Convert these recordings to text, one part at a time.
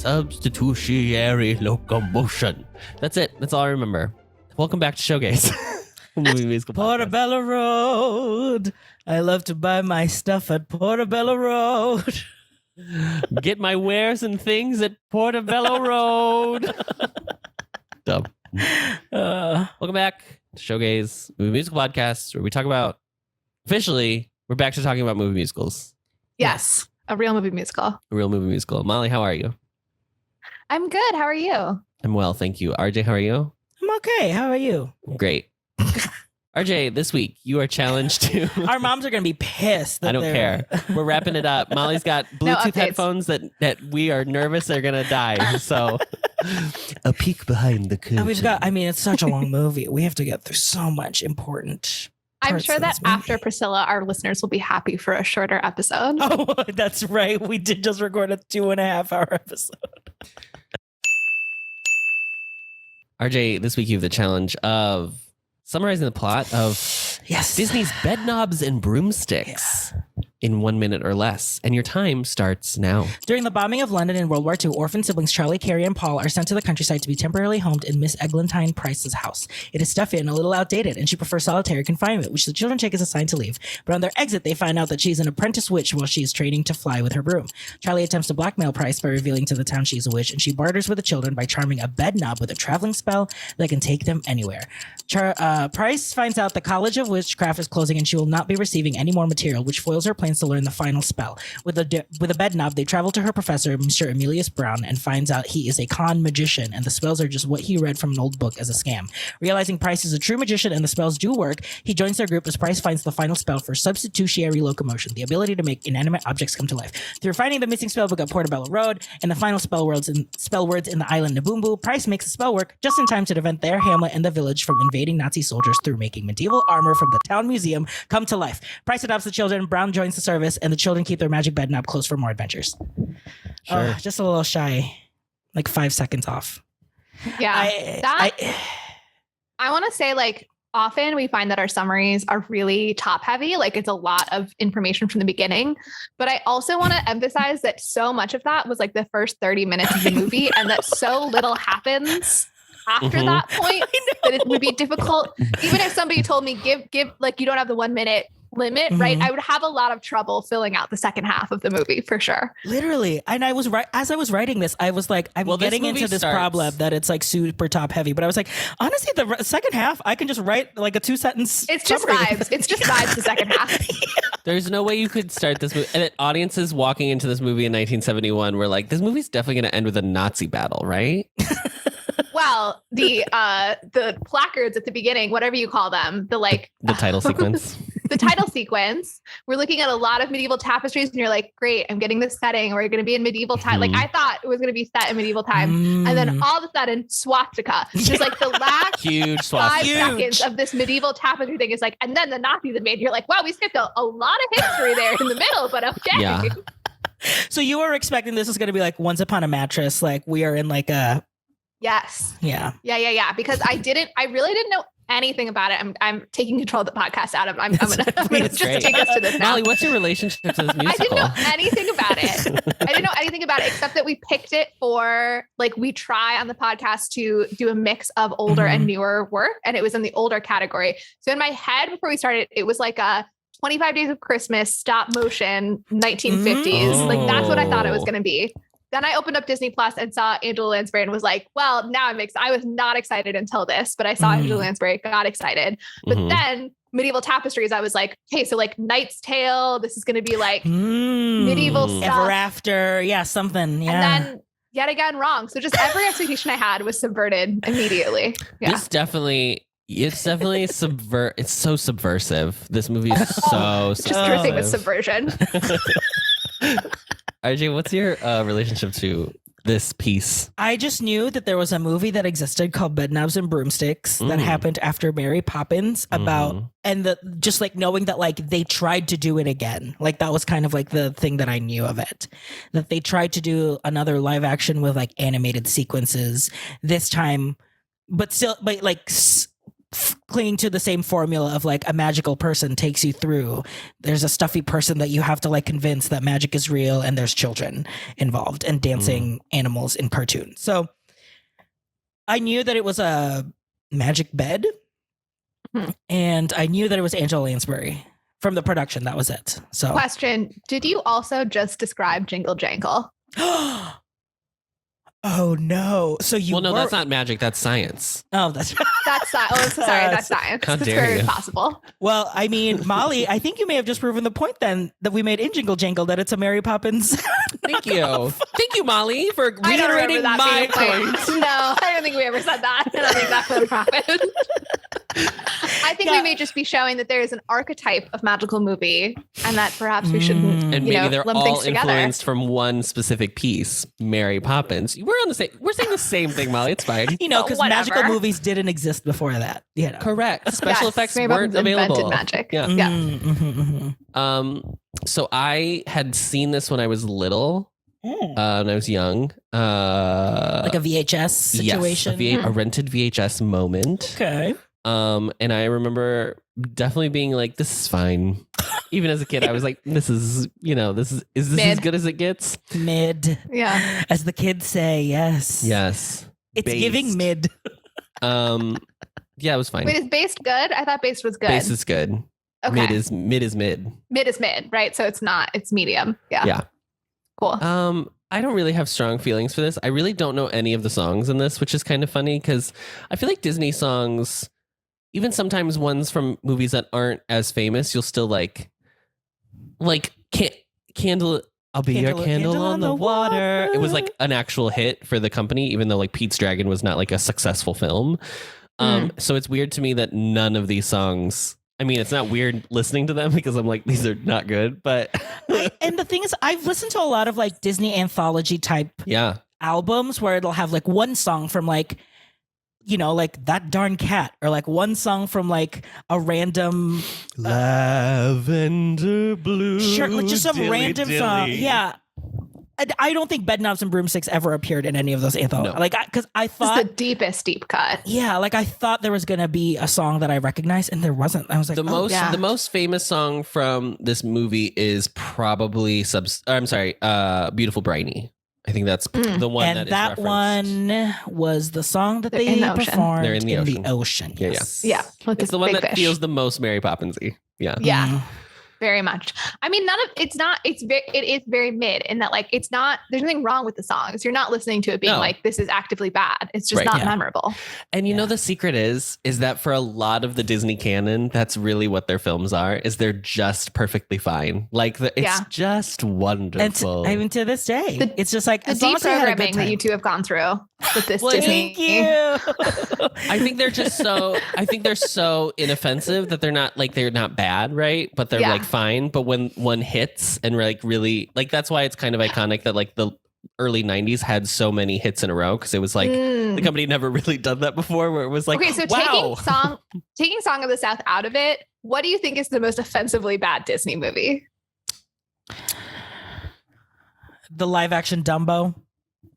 substitutionary locomotion. That's it. That's all I remember. Welcome back to Showgays. Movie musical podcast. Portobello Road. I love to buy my stuff at Portobello Road. Get my wares and things at Portobello Road. Dumb. Welcome back to Showgays Movie Musical Podcast, where we talk about, officially, we're back to talking about movie musicals. Yes, a real movie musical. A real movie musical. Molly, how are you? I'm good. How are you? I'm well, thank you. RJ, how are you? I'm okay. How are you? Great. RJ, this week you are challenged to. Our moms are going to be pissed. I don't care. We're wrapping it up. Molly's got Bluetooth headphones that we are nervous they're going to die. So a peek behind the curtain. And we've got, it's such a long movie. We have to get through so much important. I'm sure that after Priscilla, our listeners will be happy for a shorter episode. Oh, that's right. We did just record a 2.5 hour episode. RJ, this week you have the challenge of summarizing the plot of Disney's Bedknobs and Broomsticks in 1 minute or less. And your time starts now. During the bombing of London in World War II, orphan siblings Charlie, Carrie, and Paul are sent to the countryside to be temporarily homed in Miss Eglantine Price's house. It is stuffy and a little outdated, and she prefers solitary confinement, which the children take as a sign to leave. But on their exit, they find out that she's an apprentice witch while she is training to fly with her broom. Charlie attempts to blackmail Price by revealing to the town she's a witch, and she barters with the children by charming a bedknob with a traveling spell that can take them anywhere. Price finds out the College of Witchcraft is closing, and she will not be receiving any more material, which foils her plans to learn the final spell. With a bedknob, they travel to her professor, Mr. Emilius Brown, and finds out he is a con magician, and the spells are just what he read from an old book as a scam. Realizing Price is a true magician and the spells do work, he joins their group as Price finds the final spell for substitutionary locomotion, the ability to make inanimate objects come to life. Through finding the missing spellbook at Portobello Road and the final spell words in the island Naboombu, Price makes the spell work just in time to prevent their hamlet and the village from invading Nazi soldiers through making medieval armor from the town museum come to life. Price adopts the children, Brown joins the service, and the children keep their magic bedknob closed for more adventures. Sure. Just a little shy, like 5 seconds off. Yeah. I want to say, like, often we find that our summaries are really top heavy. Like, it's a lot of information from the beginning. But I also want to emphasize that so much of that was like the first 30 minutes of the movie, and that so little happens after that point that it would be difficult. Even if somebody told me give like, you don't have the 1 minute limit, right? I would have a lot of trouble filling out the second half of the movie for sure. Literally. And I was right as I was writing this, I was like, I'm getting into this problem that it's like super top heavy. But I was like, honestly, the second half, I can just write like a 2-sentence. It's just vibes. It's just vibes the second half. There's no way you could start this movie. And audiences walking into this movie in 1971 were like, this movie's definitely going to end with a Nazi battle, right? Well, the placards at the beginning, whatever you call them, the title sequence. The title sequence. We're looking at a lot of medieval tapestries, and you're like, great, I'm getting this setting. We're going to be in medieval time. Like, I thought it was going to be set in medieval time. And then all of a sudden, swastika. Just like the last huge 5 seconds of this medieval tapestry thing is like, and then the Nazis invade. You're like, wow, we skipped a lot of history there in the middle, but okay. Yeah. So you were expecting this was going to be like Once Upon a Mattress, like we are in like a... Yes. Yeah. Because I really didn't know anything about it. I'm taking control of the podcast, Adam. I'm gonna just take us to this now. Molly, what's your relationship to this musical? I didn't know anything about it. Except that we picked it for, like, we try on the podcast to do a mix of older and newer work, and it was in the older category. So in my head before we started, it was like a 25 Days of Christmas stop motion 1950s. Like, that's what I thought it was going to be. Then I opened up Disney Plus and saw Angela Lansbury and was like, well, now I'm excited. I was not excited until this, but I saw Angela Lansbury, got excited. But then Medieval Tapestries, I was like, okay, so like Knight's Tale, this is going to be like medieval stuff. Ever After. Yeah, something. Yeah. And then yet again, wrong. So just every expectation I had was subverted immediately. Yeah. It's definitely it's so subversive. This movie is so just dripping with subversion. RJ, what's your relationship to this piece? I just knew that there was a movie that existed called Bedknobs and Broomsticks that happened after Mary Poppins and just like knowing that like they tried to do it again. Like that was kind of like the thing that I knew of it, that they tried to do another live action with like animated sequences this time, but clinging to the same formula of like a magical person takes you through. There's a stuffy person that you have to like convince that magic is real, and there's children involved and dancing animals in cartoons. So I knew that it was a magic bed, and I knew that it was Angela Lansbury from the production. That was it. So Question: did you also just describe Jingle Jangle? Oh no! So you? Well, no, that's not magic. That's science. Oh, that's That's science. Oh, sorry, that's science. How It's dare very you. possible. well. I mean, Molly, I think you may have just proven the point then that we made in Jingle Jangle that it's a Mary Poppins. Thank you. Thank you, Molly, for I don't reiterating remember that my being point. point. No, I don't think we ever said that. I don't think that's what happened. I think we may just be showing that there is an archetype of magical movie, and that perhaps we shouldn't, And maybe they're lump all things together. influenced from one specific piece, Mary Poppins. We're saying the same thing, Molly. It's fine. You know, because Whatever. magical movies didn't exist before that. You know. Correct. Special Yes, effects Mary weren't Poppins invented available. magic. Yeah. Yeah. So I had seen this when I was little, when I was young. Like a VHS situation. Yes, a rented VHS moment. Okay. And I remember definitely being like, this is fine. Even as a kid, I was like, is this as Mid. good as it gets? Mid. Yeah. As the kids say, yes. Yes. It's Based. giving mid. Yeah, it was fine. Wait, is based good? I thought based was good. Base is good. Okay. Mid is mid. Mid is mid, right? So it's not, it's medium. Yeah. Yeah. Cool. I don't really have strong feelings for this. I really don't know any of the songs in this, which is kind of funny because I feel like Disney songs, even sometimes ones from movies that aren't as famous, you'll still like candle. I'll be your candle on the water. It was like an actual hit for the company, even though like Pete's Dragon was not like a successful film. So it's weird to me that none of these songs. I mean, it's not weird listening to them because I'm like, these are not good, but And the thing is, I've listened to a lot of like Disney anthology type yeah. albums where it'll have like one song from like, you know, like That Darn Cat, or like one song from like a random Lavender blue. sure, like just some dilly random dilly. song. Yeah. I don't think Bedknobs and Broomsticks ever appeared in any of those anthologies. No. Like, because I This is thought, the deepest deep cut. yeah, like I thought there was gonna be a song that I recognized, and there wasn't. I was like, The most famous song from this movie is probably Beautiful Briny. I think that's the one and that is that referenced. one was the song that They're in they the ocean. performed They're in the ocean. ocean. Yeah, Yes. Yeah. With It's the one big that fish. feels the most Mary Poppins-y. Yeah. Yeah. Very much. I mean, it is very mid in that, like, it's not, there's nothing wrong with the songs. You're not listening to it being No. like, this is actively bad. It's just Right. not Yeah. memorable. And you know the secret is that for a lot of the Disney canon, that's really what their films are, is they're just perfectly fine. Like it's Yeah. just wonderful. And even to this day, it's just like The as long deep as I had a good programming that time. you two have gone through with this Well, Disney. Thank you. I think they're so inoffensive that they're not bad, right? But they're Yeah. like fine. But when one hits and like really like, that's why it's kind of iconic that like the early 90s had so many hits in a row, because it was like the company had never really done that before, where it was like, Okay, so wow. taking Song of the South out of it, what do you think is the most offensively bad Disney movie? The live action Dumbo.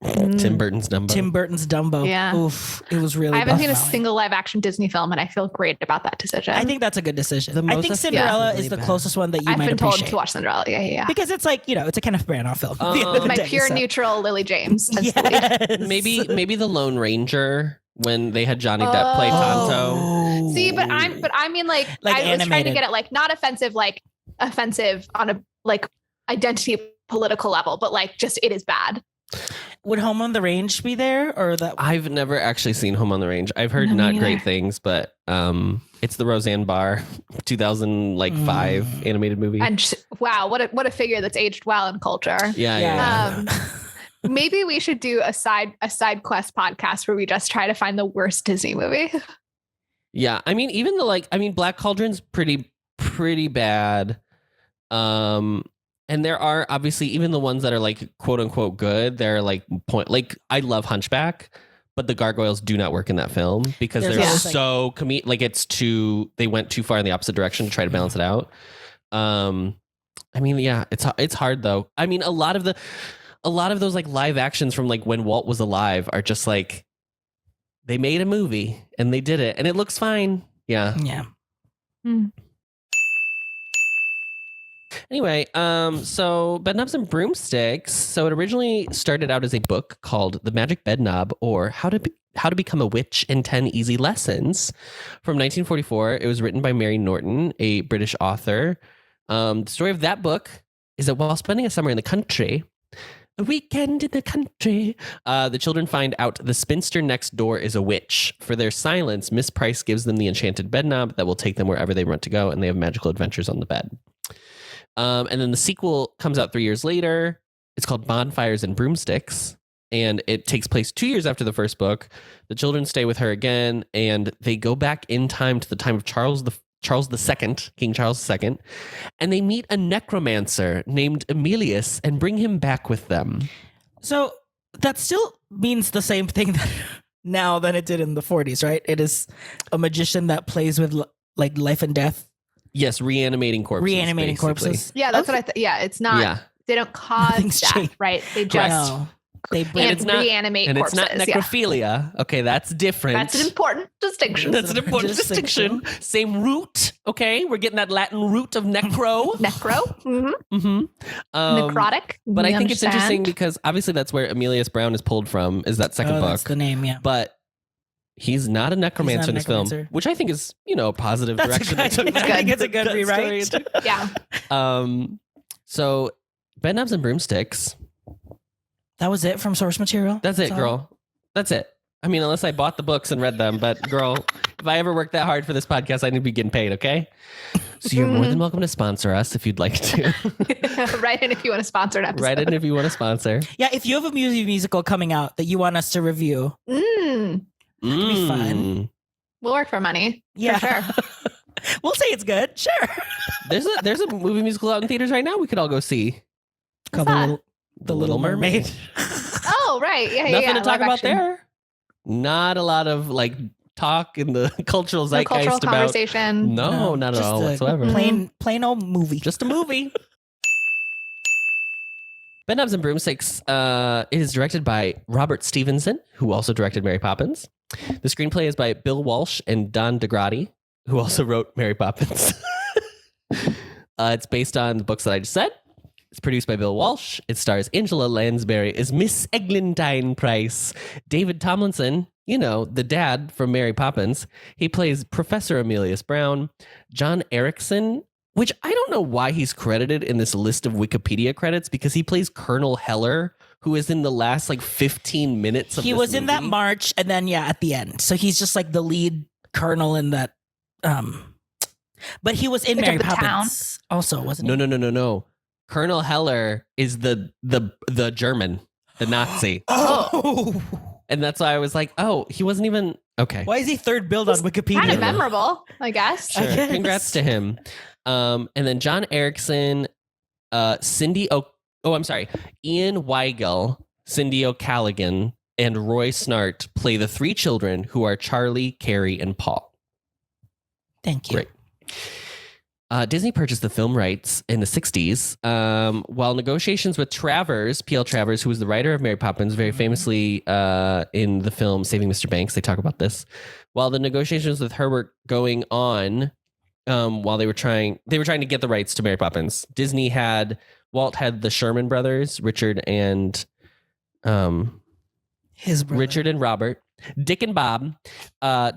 Tim Burton's Dumbo. Tim Burton's Dumbo. Yeah. Oof. It was really I haven't rough seen a going. single live action Disney film, and I feel great about that decision. I think that's a good decision. The I most think Cinderella offensively is the bad. closest one that you I've might been told appreciate. to watch Cinderella. Yeah. Because it's like, you know, it's a Kenneth Branagh film. at the end of the My day, pure so. neutral Lily James. Tends to lead. Yes. Maybe the Lone Ranger, when they had Johnny Depp play Tonto. Oh. See, but I mean, like Like I was trying to animated. get it, like, not offensive, like offensive on a like identity political level, but like just it is bad. Would Home on the Range be there, or that? I've never actually seen Home on the Range. I've heard No, me not neither. great things, but it's the Roseanne Barr 2005 animated movie. And wow, what a figure that's aged well in culture. Yeah. Maybe we should do a side quest podcast where we just try to find the worst Disney movie. Yeah. I mean, even Black Cauldron's pretty bad. And there are obviously even the ones that are like quote unquote good. They're like I love Hunchback, but the gargoyles do not work in that film because There's they're always, so they went too far in the opposite direction to try to balance it out. I mean, yeah, it's hard though. I mean, a lot of those like live actions from like when Walt was alive are just like, they made a movie and they did it and it looks fine. Yeah. Yeah. Anyway, so Bedknobs and Broomsticks. So it originally started out as a book called The Magic Bedknob, or How to Become a Witch in 10 Easy Lessons from 1944. It was written by Mary Norton, a British author. The story of that book is that while spending a summer in the country, a weekend in the country, the children find out the spinster next door is a witch. For their silence, Miss Price gives them the enchanted bedknob that will take them wherever they want to go, and they have magical adventures on the bed. And then the sequel comes out 3 years later. It's called Bonfires and Broomsticks, and it takes place 2 years after the first book. The children stay with her again, and they go back in time to the time of King Charles II, and they meet a necromancer named Emilius and bring him back with them. So that still means the same thing now than it did in the 40s, right? It is a magician that plays with like life and death. Yes, reanimating corpses. Corpses. Yeah, that's what I thought. Yeah, it's not. Yeah. They don't cause Nothing's death, changed. right? They just They bring it's not- reanimate And corpses. it's not necrophilia. Yeah. Okay, that's different. That's an important distinction. That's an important distinction. Same root. Okay, we're getting that Latin root of necro. Necro. Mm-hmm. Mm-hmm. Necrotic. But We I think it's interesting understand. because obviously that's where Emilius Brown is pulled from, is that second book. That's the name, yeah. But he's not a necromancer in this film, necromancer. which I think is, a positive That's direction. good. they took I think it's a good that rewrite. story. Yeah. So Bedknobs and Broomsticks. That was it from source material? That's it, girl. That's it. I mean, unless I bought the books and read them, but girl, if I ever worked that hard for this podcast, I need to be getting paid, okay? So you're more than welcome to sponsor us if you'd like to. Write in if you want to sponsor an episode. Write in if you want to sponsor. Yeah, if you have a musical coming out that you want us to review, Mm. be fun. We'll work for money. yeah, For sure. we'll say it's good. Sure. There's a movie musical out in theaters right now we could all go see. Called that? The Little Mermaid. Oh, right. Yeah, Nothing yeah. to talk live about action. there. Not a lot of talk in the cultural No zeitgeist cultural about. conversation. No, not at just all a whatsoever. Plain old movie. Just a movie. Bedknobs and Broomsticks is directed by Robert Stevenson, who also directed Mary Poppins. The screenplay is by Bill Walsh and Don DeGrady, who also wrote Mary Poppins. It's based on the books that I just said. It's produced by Bill Walsh. It stars Angela Lansbury as Miss Eglantine Price. David Tomlinson, the dad from Mary Poppins. He plays Professor Emilius Brown. John Erickson, which I don't know why he's credited in this list of Wikipedia credits, because he plays Colonel Heller, who is in the last 15 minutes of He this was in that movie. march and then at the end. So he's just the lead colonel in that but he was in Like Mary of the Poppins also, wasn't he? No. Colonel Heller is the German, the Nazi. Oh. And that's why I was like, oh, he wasn't even okay. Why is he third billed on Wikipedia? Kind of memorable, I guess. Sure. I guess. Congrats to him. And then John Erickson, Ian Weigel, Cindy O'Callaghan, and Roy Snart play the three children who are Charlie, Carrie, and Paul. Thank you. Great. Disney purchased the film rights in the 60s while negotiations with Travers, P.L. Travers, who was the writer of Mary Poppins, very famously in the film Saving Mr. Banks. They talk about this. While the negotiations with her were going on, while they were trying to get the rights to Mary Poppins, Walt had the Sherman brothers, Richard and His brother. Richard and Robert, Dick and Bob,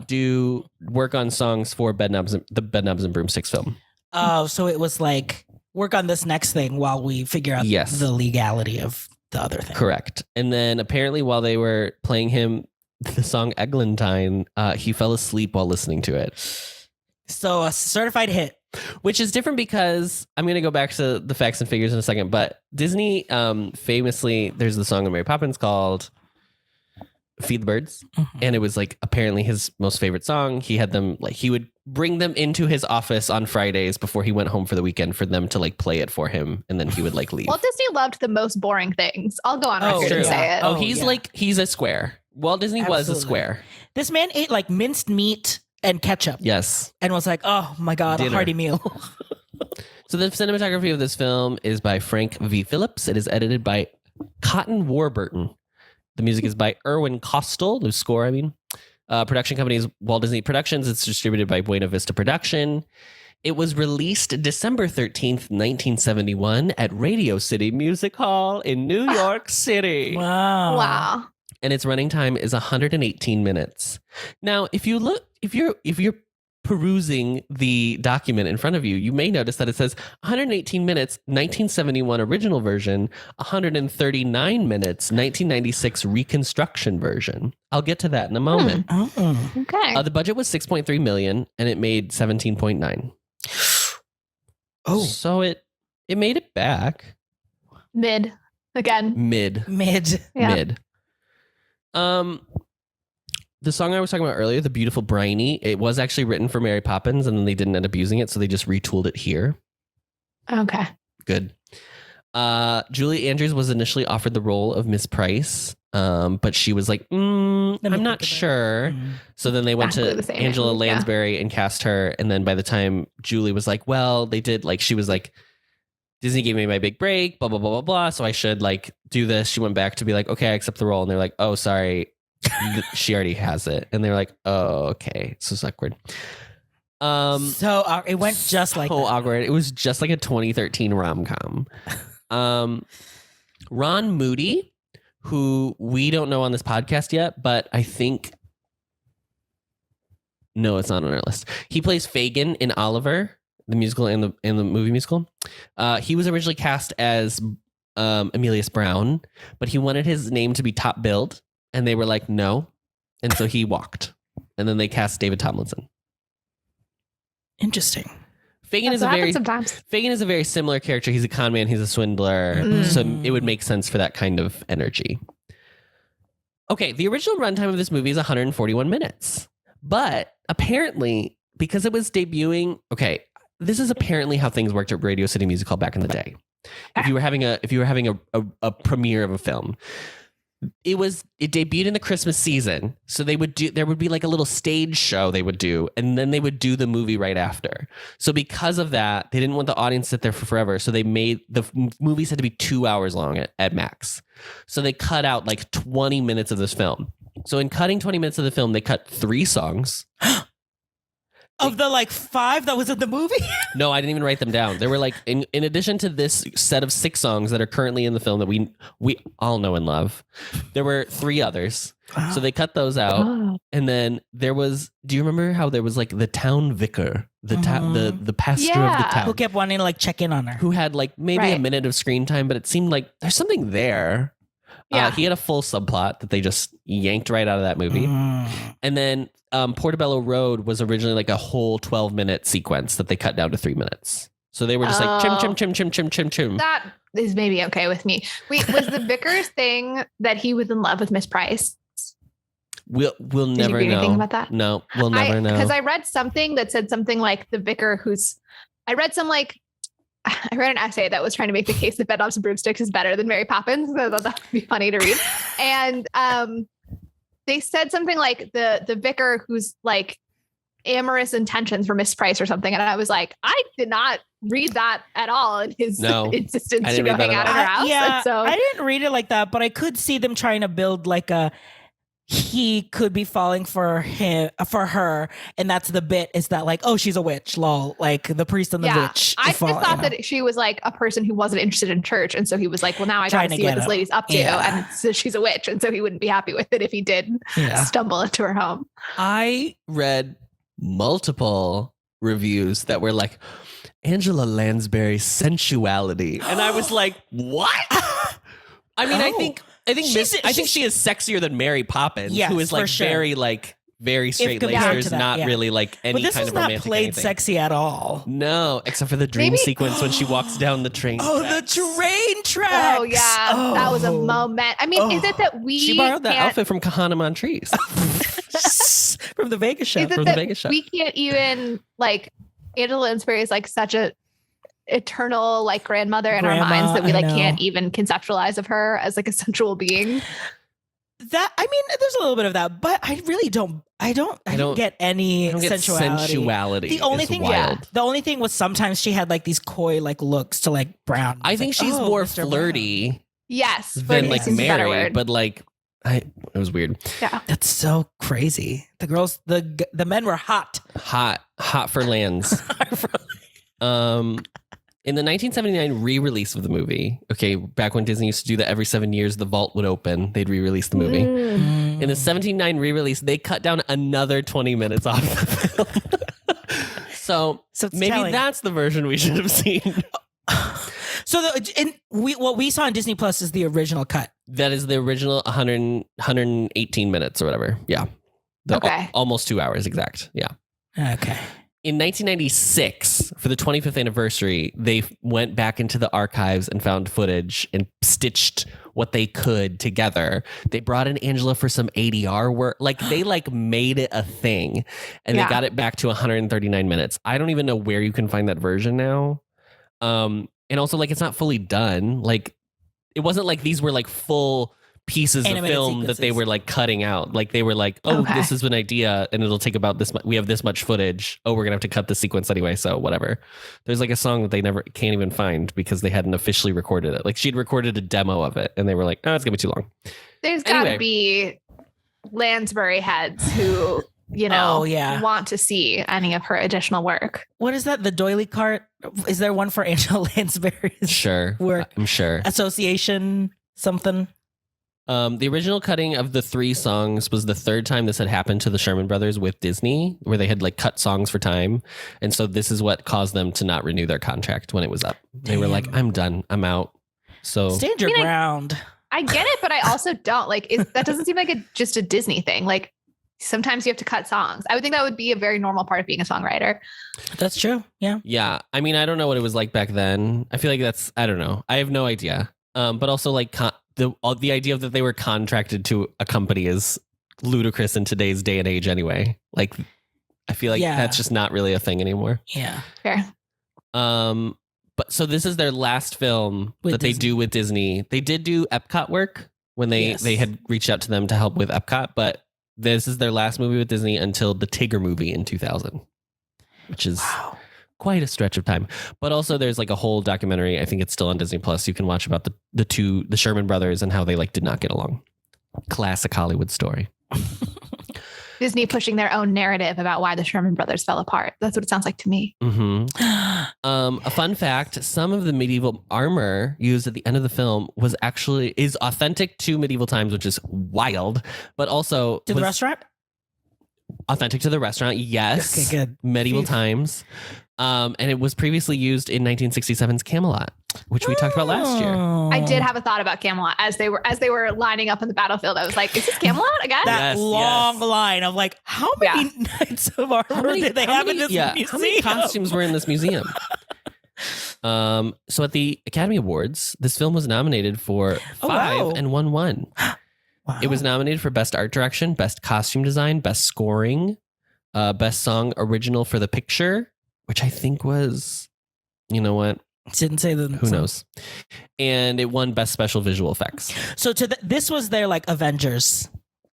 do work on songs for the Bedknobs and Broomsticks film. Oh, so it was work on this next thing while we figure out Yes. the legality of the other thing. Correct. And then apparently while they were playing him the song Eglantine, he fell asleep while listening to it. So a certified hit. Which is different because I'm going to go back to the facts and figures in a second. But Disney famously, there's the song of Mary Poppins called Feed the Birds. Mm-hmm. And it was apparently his most favorite song. He had them he would bring them into his office on Fridays before he went home for the weekend for them to play it for him. And then he would leave. Walt Disney loved the most boring things. I'll go on record true. and say it. Oh, he's a square. Walt Disney was a Absolutely. square. This man ate minced meat and ketchup. Yes. And was oh my God, Dinner. a hearty meal. So the cinematography of this film is by Frank V. Phillips. It is edited by Cotton Warburton. The music is by Irwin Kostal, the score, Production company is Walt Disney Productions. It's distributed by Buena Vista Production. It was released December 13th, 1971 at Radio City Music Hall in New York City. Wow. Wow. And its running time is 118 minutes. Now, if you're perusing the document in front of you, you may notice that it says 118 minutes, 1971 original version, 139 minutes, 1996 reconstruction version. I'll get to that in a moment. Oh. Okay. The budget was 6.3 million and it made 17.9. Oh. So it made it back. Mid again. Mid. Yeah. Mid. The song I was talking about earlier, The Beautiful Briny, it was actually written for Mary Poppins and then they didn't end up using it, so they just retooled it here. Okay. Good. Julie Andrews was initially offered the role of Miss Price, but she was like, I'm not sure. So then they went Exactly to the same Angela movie, yeah. Lansbury and cast her. And then by the time Julie was like, well, they did, like, she was like, Disney gave me my big break, blah, blah, blah, blah, blah. So I should like do this. She went back to be like, okay, I accept the role. And they're like, oh, sorry. She already has it. And they're like, oh, okay. So it's awkward. So it went just like so that. awkward. It was just like a 2013 rom-com. Ron Moody, who we don't know on this podcast yet, but I think no, it's not on our list. He plays Fagin in Oliver, the musical and the movie musical. He was originally cast as Emilius Brown, but he wanted his name to be top billed, and they were like, no, and so he walked. And then they cast David Tomlinson. Interesting. Fagin That's is what happens sometimes. Fagin is a very similar character. He's a con man. He's a swindler. So it would make sense for that kind of energy. Okay, the original runtime of this movie is 141 minutes. But apparently, because it was debuting, okay, this is apparently how things worked at Radio City Music Hall back in the day. If you were having a premiere of a film, it debuted in the Christmas season. So there would be like a little stage show they would do, and then they would do the movie right after. So because of that, they didn't want the audience to sit there for forever. So they made the movies had to be 2 hours long at max. So they cut out like 20 minutes of this film. So in cutting 20 minutes of the film, they cut 3 songs. Of the like 5 that was in the movie? No, I didn't even write them down. There were like, in addition to this set of 6 songs that are currently in the film that we all know and love, there were 3 others. So they cut those out. Oh. And then there was, do you remember how there was like the town vicar, the pastor of the town, Who kept wanting to like check in on her. who had like maybe a Right. minute of screen time, but it seemed like there's something there. Yeah. He had a full subplot that they just yanked right out of that movie. And then Portobello Road was originally like a whole 12-minute sequence that they cut down to 3 minutes. So they were just like chim, chim, chim, chim, chim, chim, chim. That is maybe okay with me. Wait, was the Vickers thing that he was in love with Miss Price? We'll Did never you read know. anything about that? No, we'll never know. Because I read something that said something like the vicar I read an essay that was trying to make the case that Bedknobs and Broomsticks is better than Mary Poppins. So I thought that would be funny to read. And they said something like the vicar who's like amorous intentions for Miss Price or something. And I was like, I did not read that at all in his insistence I to didn't go read that hang at out at all. her house. Yeah, And so I didn't read it like that, but I could see them trying to build like he could be falling for her, and that's the bit, is that like, oh, she's a witch, lol, like the priest and the witch. I just thought that she was like a person who wasn't interested in church, and so he was like, well, now I gotta see what this lady's up to, and so she's a witch, and so he wouldn't be happy with it if he did stumble into her home. I read multiple reviews that were like, Angela Lansbury's sensuality, and I was like, what? I mean, I think she is sexier than Mary Poppins, Yes, who is like for sure. very straight laced. compared There's to that, not really like any But this kind was of not romantic played anything. sexy at all. No, except for the dream sequence when she walks down the train. Oh, tracks. the train tracks. Oh yeah, that was a moment. I mean, is it that we She borrowed that can't- outfit from Kahana Montrese. From the Vegas show. Is it from the that Vegas show. we can't even like Angela Lansbury is like such a eternal like grandmother in our minds that we like can't even conceptualize of her as like a sensual being. That, I mean, there's a little bit of that, but I really don't. I don't get any I don't get sensuality. The only is thing, wild. the only thing was sometimes she had like these coy like looks to like Brown. I think she's more flirty Yes, than flirty like seems a better Mary, word. but like It was weird. Yeah. That's so crazy. The girls, the men were hot. Hot for lands. In the 1979 re-release of the movie, okay, back when Disney used to do that every 7 years, the vault would open. They'd re-release the movie. In the 79 re-release, they cut down another 20 minutes off the film. so maybe telling. that's the version we should have seen. So what we saw on Disney Plus is the original cut. That is the original 118 minutes or whatever. Yeah. Okay. Almost 2 hours exact. Yeah. Okay. In 1996, for the 25th anniversary, they went back into the archives and found footage and stitched what they could together. They brought in Angela for some ADR work. Like they made it a thing, and they got it back to 139 minutes. I don't even know where you can find that version now. And also it's not fully done. Like it wasn't like these were full pieces animated of film sequences that they were cutting out. Like they were this is an idea and it'll take about this much. We have this much footage. Oh, we're gonna have to cut the sequence anyway. So whatever. There's a song that they never can't even find because they hadn't officially recorded it. She'd recorded a demo of it and they were like, oh, it's gonna be too long. There's gotta be Lansbury heads who, want to see any of her additional work. What is that? The doily cart? Is there one for Angela Lansbury's Sure. work? I'm sure. Association something? The original cutting of the 3 songs was the 3rd time this had happened to the Sherman Brothers with Disney, where they had cut songs for time. And so this is what caused them to not renew their contract when it was up. They were like, I'm done. I'm out. So stand your ground. I get it, but I also don't that doesn't seem like just a Disney thing. Sometimes you have to cut songs. I would think that would be a very normal part of being a songwriter. That's true. Yeah. Yeah. I mean, I don't know what it was like back then. I feel like I don't know. I have no idea. But also the idea that they were contracted to a company is ludicrous in today's day and age anyway. I feel like that's just not really a thing anymore. Yeah. Fair. But so this is their last film that they do with Disney. They did do Epcot work when they had reached out to them to help with Epcot, but this is their last movie with Disney until the Tigger movie in 2000, which is quite a stretch of time. But also there's a whole documentary. I think it's still on Disney Plus. You can watch about the Sherman Brothers and how they did not get along. Classic Hollywood story. Disney pushing their own narrative about why the Sherman Brothers fell apart. That's what it sounds like to me. Mm-hmm. A fun fact, some of the medieval armor used at the end of the film is authentic to medieval times, which is wild, but also to the restaurant? Authentic to the restaurant, yes. Okay, good. Medieval times. And it was previously used in 1967's Camelot, which we talked about last year. I did have a thought about Camelot as they were lining up in the battlefield. I was like, is this Camelot again? That long line of how many knights of armor did they have in this museum? How many costumes were in this museum? So at the Academy Awards, this film was nominated for 5 and won 1. Wow. It was nominated for Best Art Direction, Best Costume Design, Best Scoring, Best Song Original for the Picture, which I think was, you know what? Didn't say the Who knows? And it won Best Special Visual Effects. So this was their Avengers,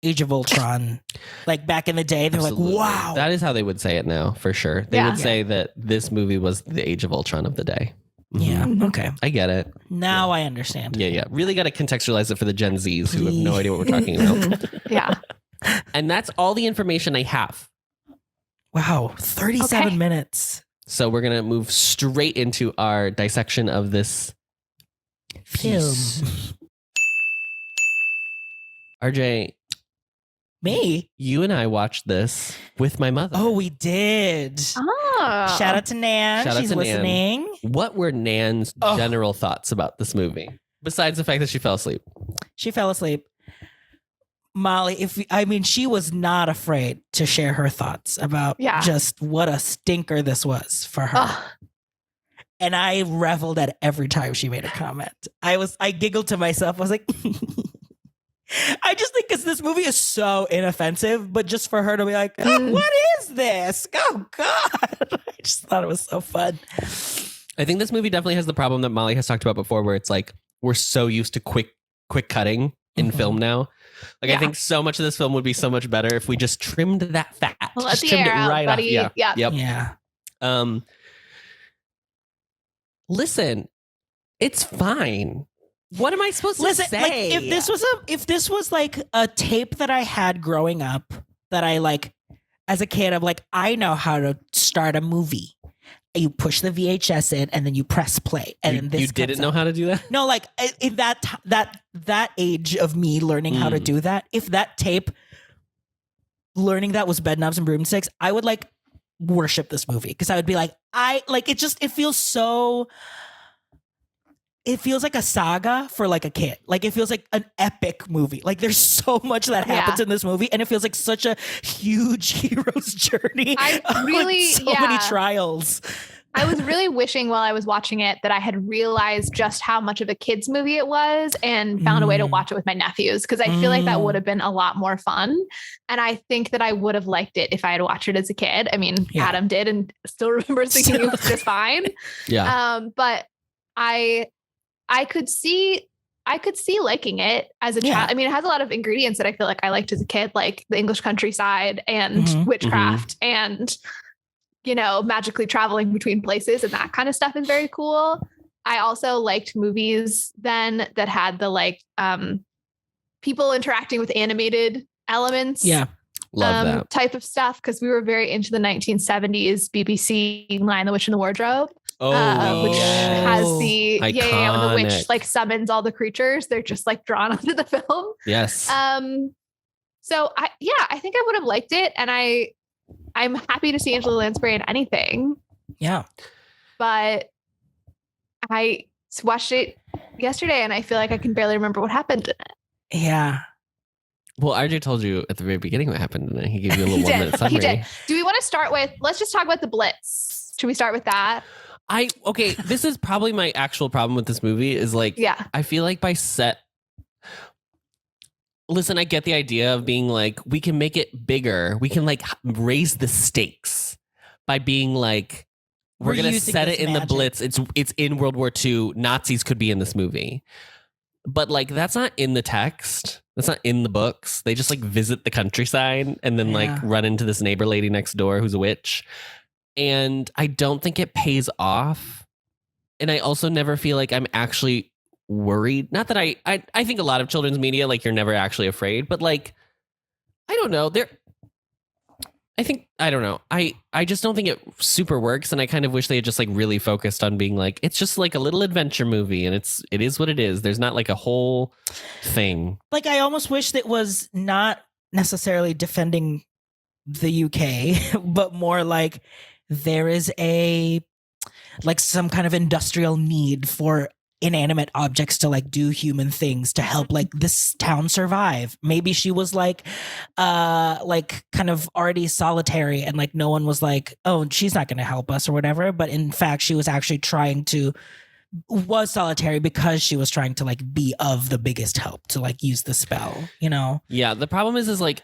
Age of Ultron, back in the day. They're Absolutely. wow. That is how they would say it now, for sure. They would say that this movie was the Age of Ultron of the day. Mm-hmm. Yeah. Okay. I get it. Now I understand. Yeah. Really got to contextualize it for the Gen Zs who have no idea what we're talking about. Yeah. And that's all the information I have. Wow. 37 minutes. So we're going to move straight into our dissection of this piece. Film. RJ. Me? You and I watched this with my mother. Oh, we did. Oh. Shout out to Nan. She's listening. What were Nan's general thoughts about this movie? Besides the fact that she fell asleep. She fell asleep. Molly, she was not afraid to share her thoughts about just what a stinker this was for her. And I reveled at every time she made a comment. I giggled to myself. I was like, I just think because this movie is so inoffensive, but just for her to be like, what is this? Oh, God. I just thought it was so fun. I think this movie definitely has the problem that Molly has talked about before, where it's we're so used to quick cutting in film now. I think so much of this film would be so much better if we just trimmed that fat. Let the trimmed air out, buddy. off. Yeah. Yep. Yeah. Listen, it's fine. What am I supposed to Listen, say? like if this was like a tape that I had growing up that I like as a kid, I'm like, I know how to start a movie. You push the VHS in and then you press play. And then this you didn't comes know up. how to do that? No, like in that age of me learning how to do that, if that tape learning that was Bedknobs and Broomsticks, I would like worship this movie because I would be like, it feels like a saga for like a kid. Like it feels like an epic movie. Like there's so much that happens in this movie, and it feels like such a huge hero's journey. I really, so many trials. I was really wishing while I was watching it that I had realized just how much of a kid's movie it was and found a way to watch it with my nephews. Because I feel like that would have been a lot more fun. And I think that I would have liked it if I had watched it as a kid. I mean, Adam did and still remembers thinking it was just fine. Yeah. But I could see liking it as a child. I mean, it has a lot of ingredients that I feel like I liked as a kid, like the English countryside and witchcraft and, you know, magically traveling between places, and that kind of stuff is very cool. I also liked movies then that had the like people interacting with animated elements. Yeah. Love that type of stuff, because we were very into the 1970s BBC Lion, the Witch, and the Wardrobe. Which has the when the witch like summons all the creatures, they're just like drawn onto the film. Yes. So I think I would have liked it, and I'm happy to see Angela Lansbury in anything. Yeah. But I watched it yesterday and I feel like I can barely remember what happened in it. Yeah. Well, RJ told you at the very beginning what happened, and then he gave you a little 1-minute summary. He did. Do we want to start with, let's just talk about the Blitz. Should we start with that? This is probably my actual problem with this movie is like, I feel like listen, I get the idea of being like, we can make it bigger. We can like raise the stakes by being like, we're going to set it in the Blitz. It's in World War II. Nazis could be in this movie. But like, that's not in the text. That's not in the books. They just like visit the countryside and then like run into this neighbor lady next door who's a witch. And I don't think it pays off. And I also never feel like I'm actually worried. Not that I think a lot of children's media, like you're never actually afraid, but like, I don't know. I don't know. I just don't think it super works. And I kind of wish they had just like really focused on being like, it's just like a little adventure movie and it is what it is. There's not like a whole thing. Like, I almost wish that was not necessarily defending the UK, but more like there is some kind of industrial need for inanimate objects to like do human things to help like this town survive. Maybe she was like kind of already solitary and like no one was like, oh, she's not going to help us or whatever. But in fact, she was actually was solitary because she was trying to like be of the biggest help to like use the spell, you know? Yeah. The problem is like,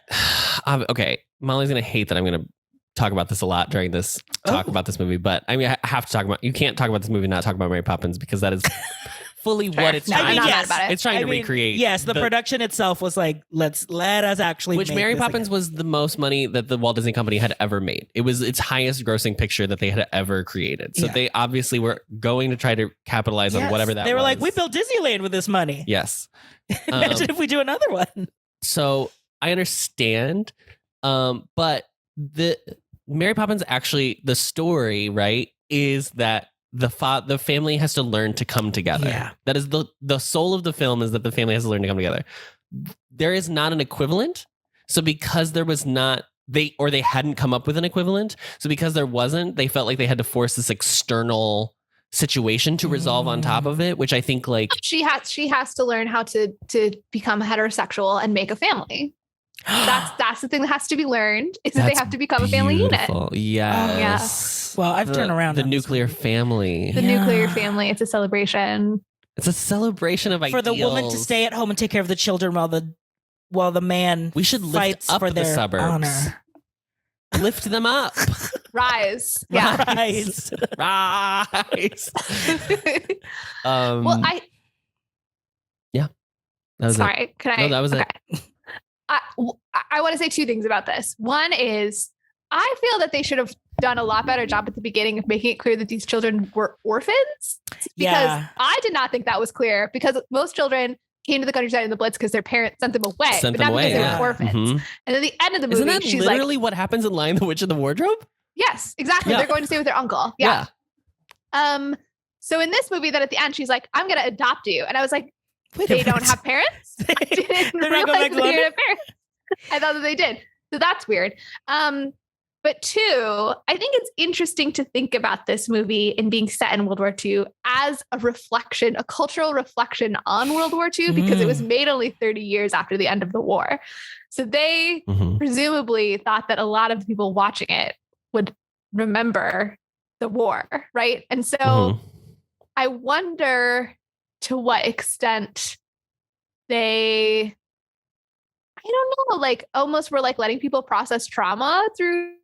okay, Molly's going to hate that I'm going to talk about this a lot during this talk about this movie, but I mean, I have to talk about, you can't talk about this movie and not talk about Mary Poppins because that is fully what it's trying It's trying to recreate. Yes, the production itself was like, let us actually Which make Mary this Poppins again. was the most money that the Walt Disney Company had ever made. It was its highest grossing picture that they had ever created. So they obviously were going to try to capitalize on whatever that was. They were like, we built Disneyland with this money. Yes. Imagine if we do another one. So I understand, but the Mary Poppins actually, the story, right, is that the family has to learn to come together. Yeah. That is the soul of the film, is that the family has to learn to come together. There is not an equivalent. So because there was not, they hadn't come up with an equivalent. So because there wasn't, they felt like they had to force this external situation to resolve on top of it, which I think like she has to learn how to become heterosexual and make a family. That's the thing that has to be learned, is that they have to become a family unit. Yes. Well, I've turned around the nuclear family. The nuclear family. It's a celebration. It's a celebration of ideals. For the woman to stay at home and take care of the children while the man we should fights lift up for the their suburbs. honor. Lift them up. Rise. Yeah. Rise. Rise. Well, yeah. That was sorry. it. Can I? No, that was it. I want to say two things about this. One is, I feel that they should have done a lot better job at the beginning of making it clear that these children were orphans. Because I did not think that was clear, because most children came to the countryside in the Blitz because their parents sent them away, but not because they were orphans. Mm-hmm. And then the end of the movie, isn't that she's literally what happens in Lion, the Witch, and the Wardrobe? Yes, exactly. They're going to stay with their uncle. Yeah. So in this movie, then at the end, she's like, I'm going to adopt you. And I was like, they don't have parents? I didn't realize they didn't have parents. I thought that they did. So that's weird. But two, I think it's interesting to think about this movie and being set in World War II as a reflection, a cultural reflection on World War II, because it was made only 30 years after the end of the war. So they presumably thought that a lot of the people watching it would remember the war, right? And so I wonder to what extent they, I don't know, like almost were like letting people process trauma through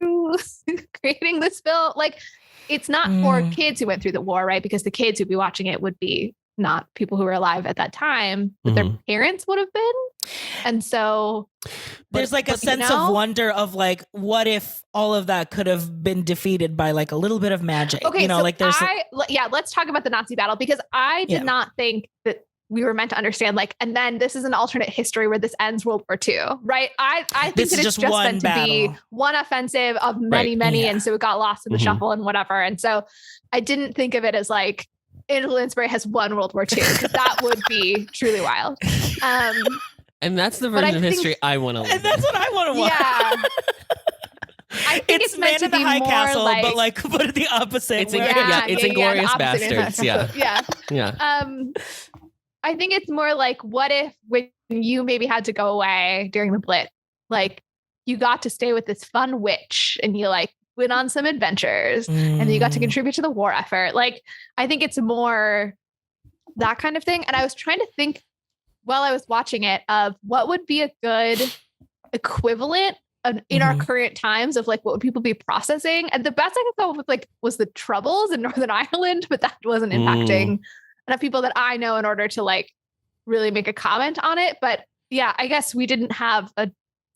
creating this film. Like it's not for kids who went through the war, right? Because the kids who'd be watching it would be not people who were alive at that time, but their parents would have been. And so there's like a sense of wonder of like, what if all of that could have been defeated by like a little bit of magic? Okay, you know, so like there's let's talk about the Nazi battle, because I did not think that we were meant to understand, like, and then this is an alternate history where this ends World War II, right? I think that it's just meant to be one offensive of many, and so it got lost in the shuffle and whatever. And so I didn't think of it as like Angela Lansbury has won World War II, because that would be truly wild. And that's the version of history I want to live. And that's what I want to watch. Yeah. I think it's meant to be High more Castle, like, but like put it the opposite. It's Inglourious Bastards. Yeah. I think it's more like, what if when you maybe had to go away during the Blitz, like you got to stay with this fun witch and you like went on some adventures and then you got to contribute to the war effort. Like, I think it's more that kind of thing. And I was trying to think while I was watching it of what would be a good equivalent in our current times of like, what would people be processing? And the best I could come up with like was the Troubles in Northern Ireland, but that wasn't impacting enough people that I know in order to like really make a comment on it. But yeah, I guess we didn't have a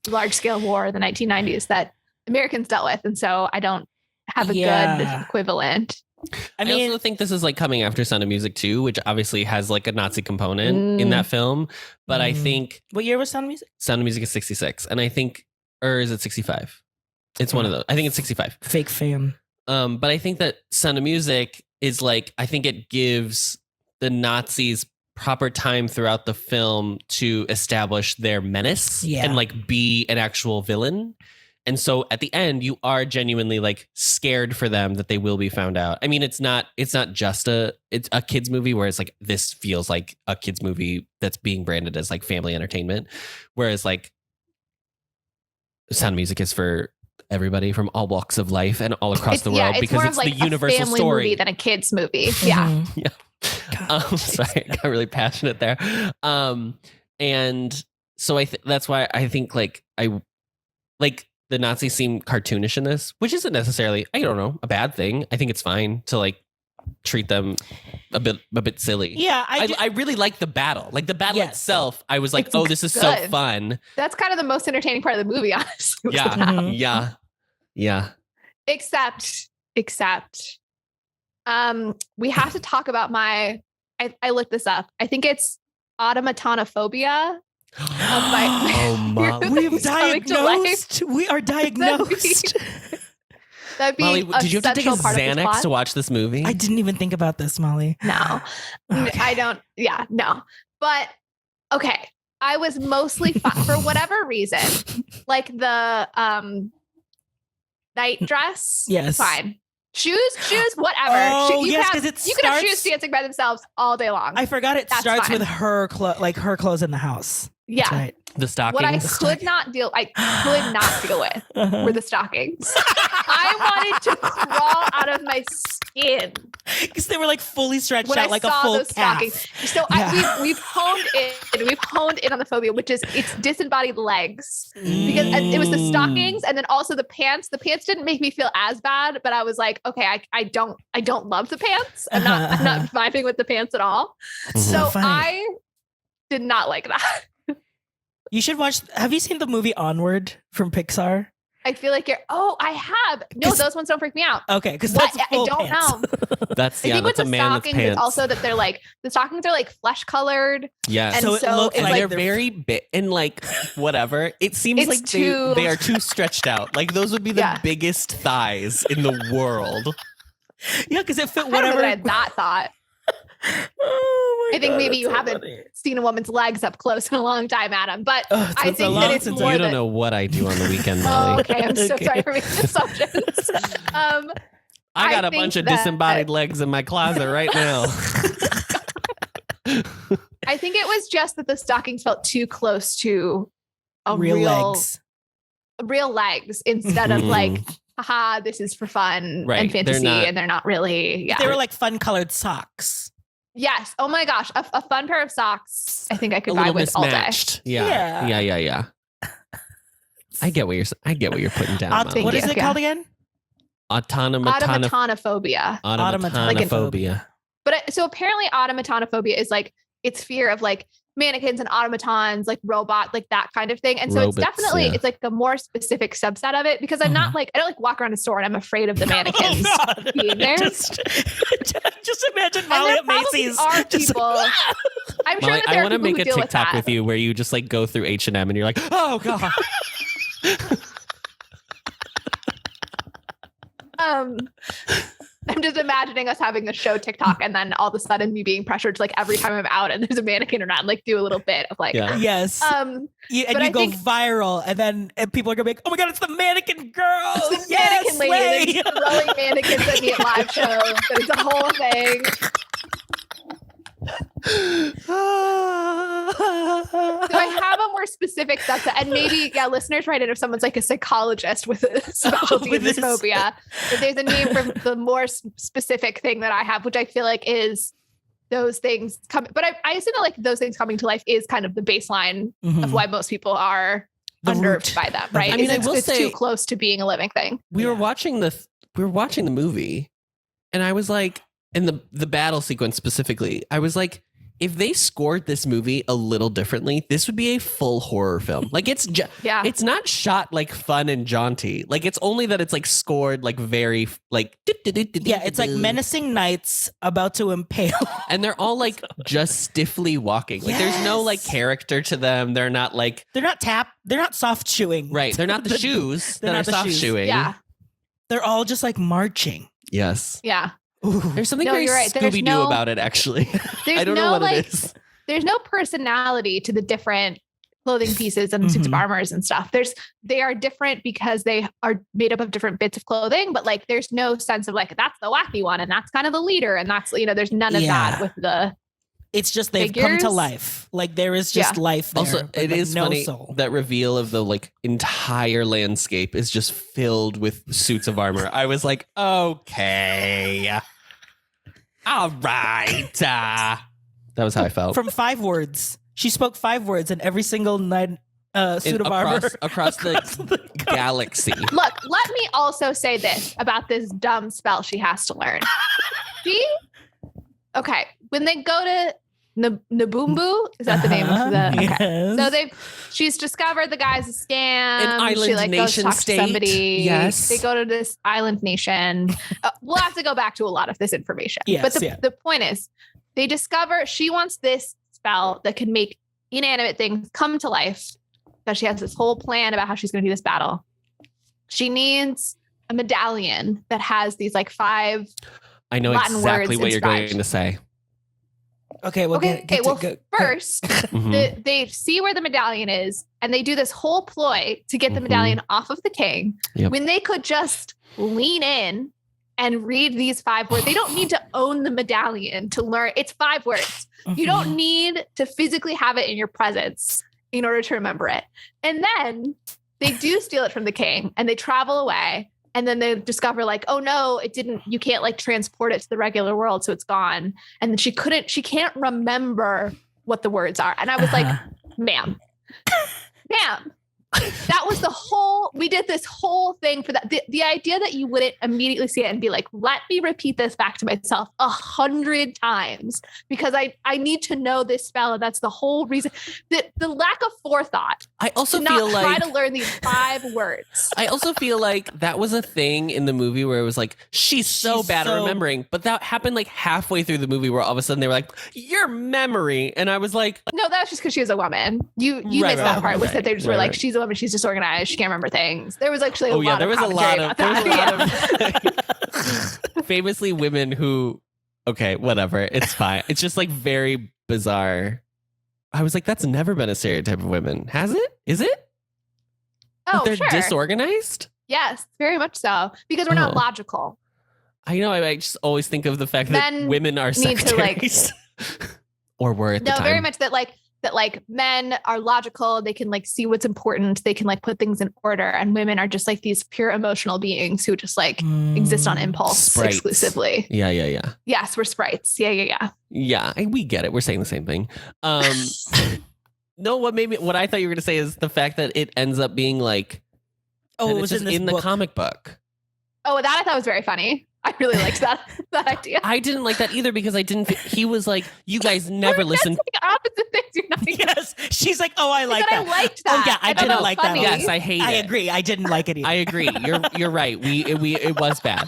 large scale war in the 1990s that Americans dealt with. And so I don't have a good equivalent. I also think this is like coming after Sound of Music too, which obviously has like a Nazi component in that film. But I think... What year was Sound of Music? Sound of Music is 66. And I think, or is it 65? It's one of those. I think it's 65. Fake fan. But I think that Sound of Music is like, I think it gives the Nazis proper time throughout the film to establish their menace and like be an actual villain. And so at the end, you are genuinely like scared for them that they will be found out. I mean, it's not just it's a kids movie where it's like, this feels like a kids movie that's being branded as like family entertainment. Whereas like Sound of Music is for everybody from all walks of life and all across the world, because it's like the universal story movie than a kids movie. Yeah. Sorry, I got really passionate there. And so that's why I think like the Nazis seem cartoonish in this, which isn't necessarily, I don't know, a bad thing. I think it's fine to like treat them a bit silly. Yeah, I really like the battle. Like the battle itself, I was like, oh, this is so fun. That's kind of the most entertaining part of the movie, honestly. Yeah. Except, we have to talk about I looked this up. I think it's automatanophobia. We are diagnosed. That'd be Molly, did you have to take a Xanax to watch this movie? I didn't even think about this, Molly. No, okay. I don't. Yeah, no. But okay, I was mostly for whatever reason, like the night dress. Yes, fine. Shoes, whatever. Oh, yes, because you could have shoes dancing by themselves all day long. I forgot it starts with her clothes in the house. Yeah. Right. The stockings. What I could not deal with were the stockings. I wanted to crawl out of my skin because they were like fully stretched when out I like saw a full those calf. Stockings. So we've honed in on the phobia, which is it's disembodied legs, because it was the stockings and then also the pants. The pants didn't make me feel as bad, but I was like, okay, I don't love the pants. I'm not vibing with the pants at all. So I did not like that. You should watch. Have you seen the movie Onward from Pixar? I feel like I have. No, those ones don't freak me out. Okay, because What? that's I full don't pants. know. That's I think with that's a the man with stockings, it's pants. also that they're like the stockings are like flesh colored. Yes. And So it so looks it's And like they're they're very big and like whatever. It seems It's like too- they are too stretched out. Like those would be the Yeah. biggest thighs in the world. Yeah, because it fit I don't know whatever. that I had that thought. Oh my I think God, maybe that's you so haven't funny. seen a woman's legs up close in a long time, Adam. But Oh, it's I been so think long that it's since more You that, don't know what I do on the weekend, Oh, Molly. okay. I'm so Okay. sorry for making assumptions. I got I a bunch think of disembodied legs in my closet right now. I think it was just that the stockings felt too close to a real real legs. instead of Mhm. like, haha, this is for fun Right, and they're fantasy, not- and they're not really. Yeah. They were like fun colored socks. Yes. Oh my gosh. A fun pair of socks. I think I A could buy little with all day. mismatched. Yeah. Yeah. I get what you're putting down. Molly. What is you. it Yeah. called again? Automatonophobia. Automatonophobia. But so apparently automatonophobia is like, it's fear of like mannequins and automatons, like robot, like that kind of thing. And so Robots, it's definitely, yeah. it's like a more specific subset of it because I'm not like, I don't like walk around a store and I'm afraid of the mannequins God. being there. Just imagine And Molly there at probably Macy's. are just people. I'm sure Molly, that I there are want to people make who a deal with TikTok that. with you where you just like go through H&M and you're like, oh God. I'm just imagining us having a show TikTok and then all of a sudden me being pressured to like every time I'm out and there's a mannequin or not, like do a little bit of like, Yeah. Yes. but you I go think- viral, and then people are gonna be like, "Oh my God, it's the mannequin girl!" the Yes, mannequin lady and slay. then throwing mannequins at me at live shows. But it's a whole thing. So I have a more specific subset, and maybe listeners write in if someone's like a psychologist with a specialty in With this this. phobia. If there's a name for the more specific thing that I have, which I feel like is those things coming. But I assume that like those things coming to life is kind of the baseline Mhm. of why most people are The unnerved root by them, of right? it. I mean, I it's, will it's say- too close to being a living thing. we were Yeah. watching the movie and I was like, in the battle sequence specifically, I was like, if they scored this movie a little differently, this would be a full horror film. Like it's Yeah. it's not shot like fun and jaunty. Like it's only that it's like scored like very like Yeah, it's like menacing knights about to impale. and they're all like just stiffly walking. Like there's no like Yes. character to them. They're not like They're not soft chewing. right. They're not the shoes They're that are not the soft shoes. shoeing. Yeah. They're all just like marching. Yes. Yeah. Ooh. There's something No, very you're right. There's Scooby-Doo no- about it, actually. There's I don't no know what like, it is. there's no personality to the different clothing pieces and suits of Mhm. armors and stuff. They are different because they are made up of different bits of clothing, but like there's no sense of like that's the wacky one and that's kind of the leader and that's there's none of Yeah. that with the It's just they've come to Figures? life. Like there is just life there. Also, but, it like, is no funny soul. that reveal of the like entire landscape is just filled with suits of armor. I was like, okay, all right. That was how I felt. From 5 words. She spoke 5 words in every single suit of armor across the galaxy. Look, let me also say this about this dumb spell she has to learn. Okay, when they go to Naboombu, is that the name of the? Okay. Yes. So she's discovered the guy's a scam. An island she like goes to nation talk to state. somebody. Yes. They go to this island nation. We'll have to go back to a lot of this information. Yes, but yeah. the point is, they discover she wants this spell that can make inanimate things come to life. Because she has this whole plan about how she's going to do this battle. She needs a medallion that has these like 5. I know Latin exactly words what you're going inscribed. to say. Okay, well, Okay, first, Mhm. they see where the medallion is and they do this whole ploy to get the Mhm. medallion off of the king Yep. when they could just lean in and read these 5 words. They don't need to own the medallion to learn. It's 5 words. You don't need to physically have it in your presence in order to remember it. And then they do steal it from the king and they travel away. And then they discover like, oh no, you can't like transport it to the regular world. So it's gone. And then she can't remember what the words are. And I was like, ma'am, That was we did this whole thing for that. The idea that you wouldn't immediately see it and be like, let me repeat this back to myself 100 times because I need to know this spell. And that's the whole reason. The lack of forethought. I also to feel not like try to learn these 5 words. I also feel like that was a thing in the movie where it was like, she's so bad at remembering. But that happened like halfway through the movie where all of a sudden they were like, your memory. And I was like, no, that was just because she was a woman. You missed that part. Was that they just were like, she's a woman, she's disorganized, she can't remember things. There was actually a lot of famously women who, okay, whatever, it's fine. It's just like very bizarre. I was like, that's never been a stereotype of women, has it? Is it? Oh, they're sure. disorganized? Yes, very much so. Because we're not logical. I know. I just always think of the fact that women are secretaries. Or were at the time. No, very much that men are logical. They can like see what's important. They can like put things in order. And women are just like these pure emotional beings who just like exist on impulse exclusively. Yeah. Yes, we're sprites. Yeah. Yeah, we get it. We're saying the same thing. No, what I thought you were going to say is the fact that it ends up being like, it was in the comic book. Oh, that I thought was very funny. I really liked that idea. I didn't like that either because he was like, you guys never listen. Opposite things. You're not yes, she's like, oh, I like that. I liked that. Oh yeah, I didn't like that. Yes, I hate it. I agree. I didn't like it either. I agree. You're right. It was bad.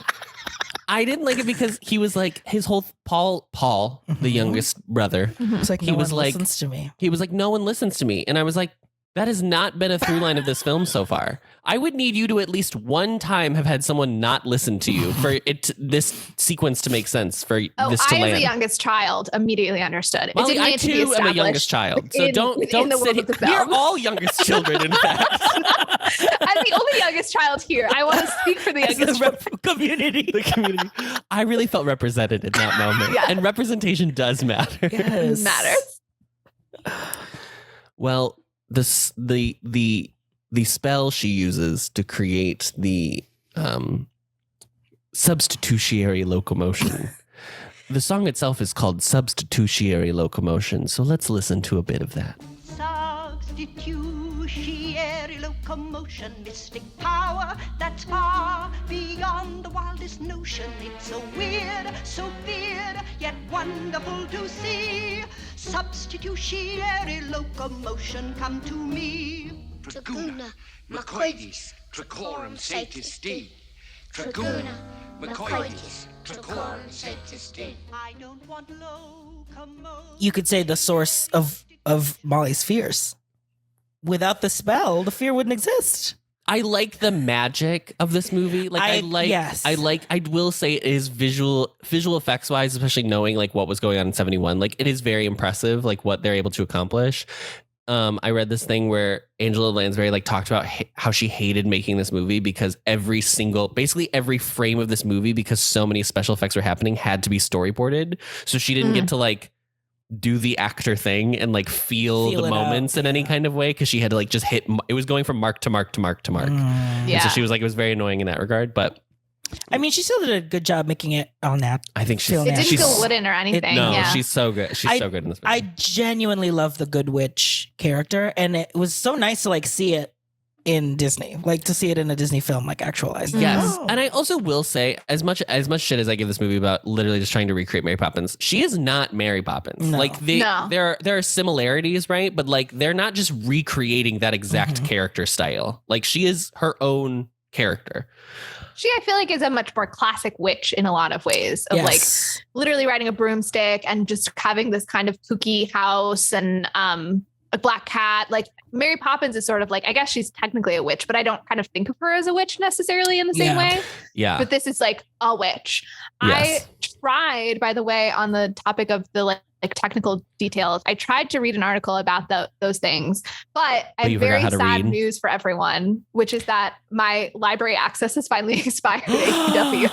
I didn't like it because he was like his whole Paul, the youngest brother. It's like no one listens to me. He was like, no one listens to me, and I was like, that has not been a through line of this film so far. I would need you to at least one time have had someone not listen to you for this sequence to make sense, for this to land. I, as the youngest child, immediately understood. Molly, I too am a youngest child, so don't sit. We're all youngest children, in fact. I'm the only youngest child here. I want to speak for the youngest community. The community. I really felt represented in that moment, and representation does matter. Yes, matters. Well. The spell she uses to create the substitutionary locomotion. The song itself is called Substitutionary Locomotion, so let's listen to a bit of that. Substitutionary locomotion, mystic power that's far beyond the wildest notion. It's so weird, so weird, yet wonderful to see. Substitutionary locomotion, come to me. Traguna, Macoides, Tracorum Satis Dei. Traguna, Macoides, Tracorum Satis Dei. I don't want locomotion. You could say the source of Molly's fears. Without the spell, the fear wouldn't exist. I like the magic of this movie. I will say it is visual effects wise, especially knowing like what was going on in 71. Like it is very impressive, like what they're able to accomplish. I read this thing where Angela Lansbury like talked about how she hated making this movie because basically every frame of this movie, because so many special effects were happening, had to be storyboarded. So she didn't get to like do the actor thing and like feel the moments in any kind of way, because she had to like just hit. It was going from mark to mark to mark to mark. Yeah. And so she was like, it was very annoying in that regard. But I mean, she still did a good job making it on that. I think it didn't feel wooden or anything. She's so good. She's so good in this movie. I genuinely love the Good Witch character, and it was so nice to like see it in Disney, like to see it in a Disney film, like actualized. Yes. And I also will say, as much shit as I give this movie about literally just trying to recreate Mary Poppins, she is not Mary Poppins. No. Like there are similarities, right? But like they're not just recreating that exact character style. Like she is her own character. She, I feel like, is a much more classic witch in a lot of ways, of like literally riding a broomstick and just having this kind of kooky house and a black cat. Like Mary Poppins is sort of like, I guess she's technically a witch, but I don't kind of think of her as a witch necessarily in the same way. Yeah. But this is like a witch. Yes. I tried, by the way, on the topic of the like technical details, I tried to read an article about those things, but I have very sad news for everyone, which is that my library access has finally expired at APW.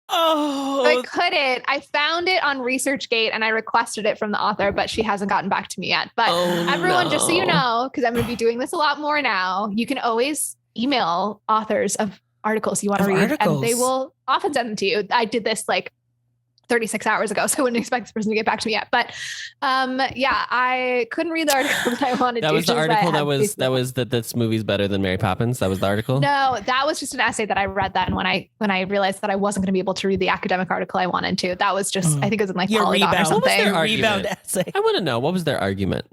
Oh, I couldn't. I found it on ResearchGate and I requested it from the author, but she hasn't gotten back to me yet. But everyone, just so you know, because I'm going to be doing this a lot more now, you can always email authors of articles you want to read, and they will often send them to you. I did this like 36 hours ago, so I wouldn't expect this person to get back to me yet. But yeah, I couldn't read the article that I wanted to. That was the article that was that this movie's better than Mary Poppins. That was the article? No, that was just an essay that I read that. And when I realized that I wasn't going to be able to read the academic article I wanted to, that was just, I think it was in like Polygon or something. Rebound essay. I want to know, what was their argument?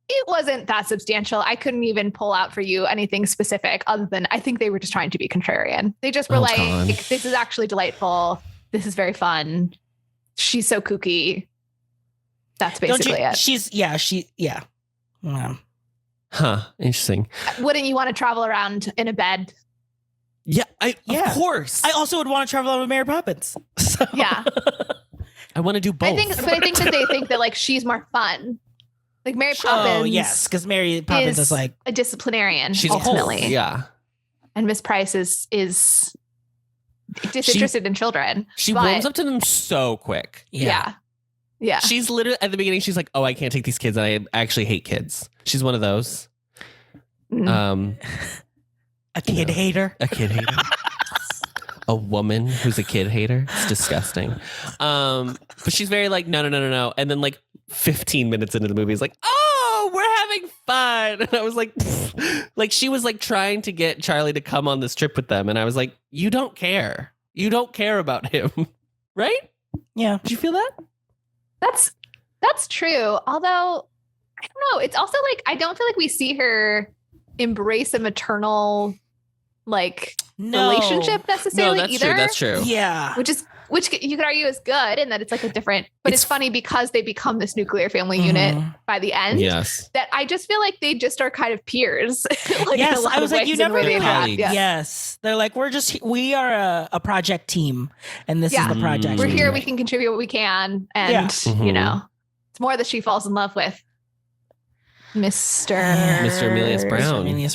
It wasn't that substantial. I couldn't even pull out for you anything specific other than I think they were just trying to be contrarian. They just were this is actually delightful. This is very fun. She's so kooky. That's basically it. Yeah. Huh. Interesting. Wouldn't you want to travel around in a bed? Yeah. Of course. I also would want to travel with Mary Poppins. So. Yeah. I want to do both. I think that they think that like she's more fun. Like Mary Poppins. Oh, yes. Because Mary Poppins is like a disciplinarian. She's ultimately. Yeah. And Miss Price is disinterested in children. She warms up to them so quick. Yeah. She's literally at the beginning. She's like, "Oh, I can't take these kids. I actually hate kids." She's one of those. A kid hater. A kid hater. A woman who's a kid hater. It's disgusting. But she's very like, no. And then like 15 minutes into the movie, is like, "Oh, we're having fun." And I was like, pfft. Like she was like trying to get Charlie to come on this trip with them, and I was like, "You don't care. You don't care about him, right?" Yeah. Did you feel that? That's true. Although I don't know. It's also like I don't feel like we see her embrace a maternal relationship necessarily either. That's true. Yeah. Which you could argue is good in that it's like a different, but it's funny because they become this nuclear family unit by the end. Yes. That I just feel like they just are kind of peers. Yes. I was like, you never really have. Yes. They're like, we are a project team and this is the project. We're here. We can contribute what we can. And it's more that she falls in love with Mr. Emilius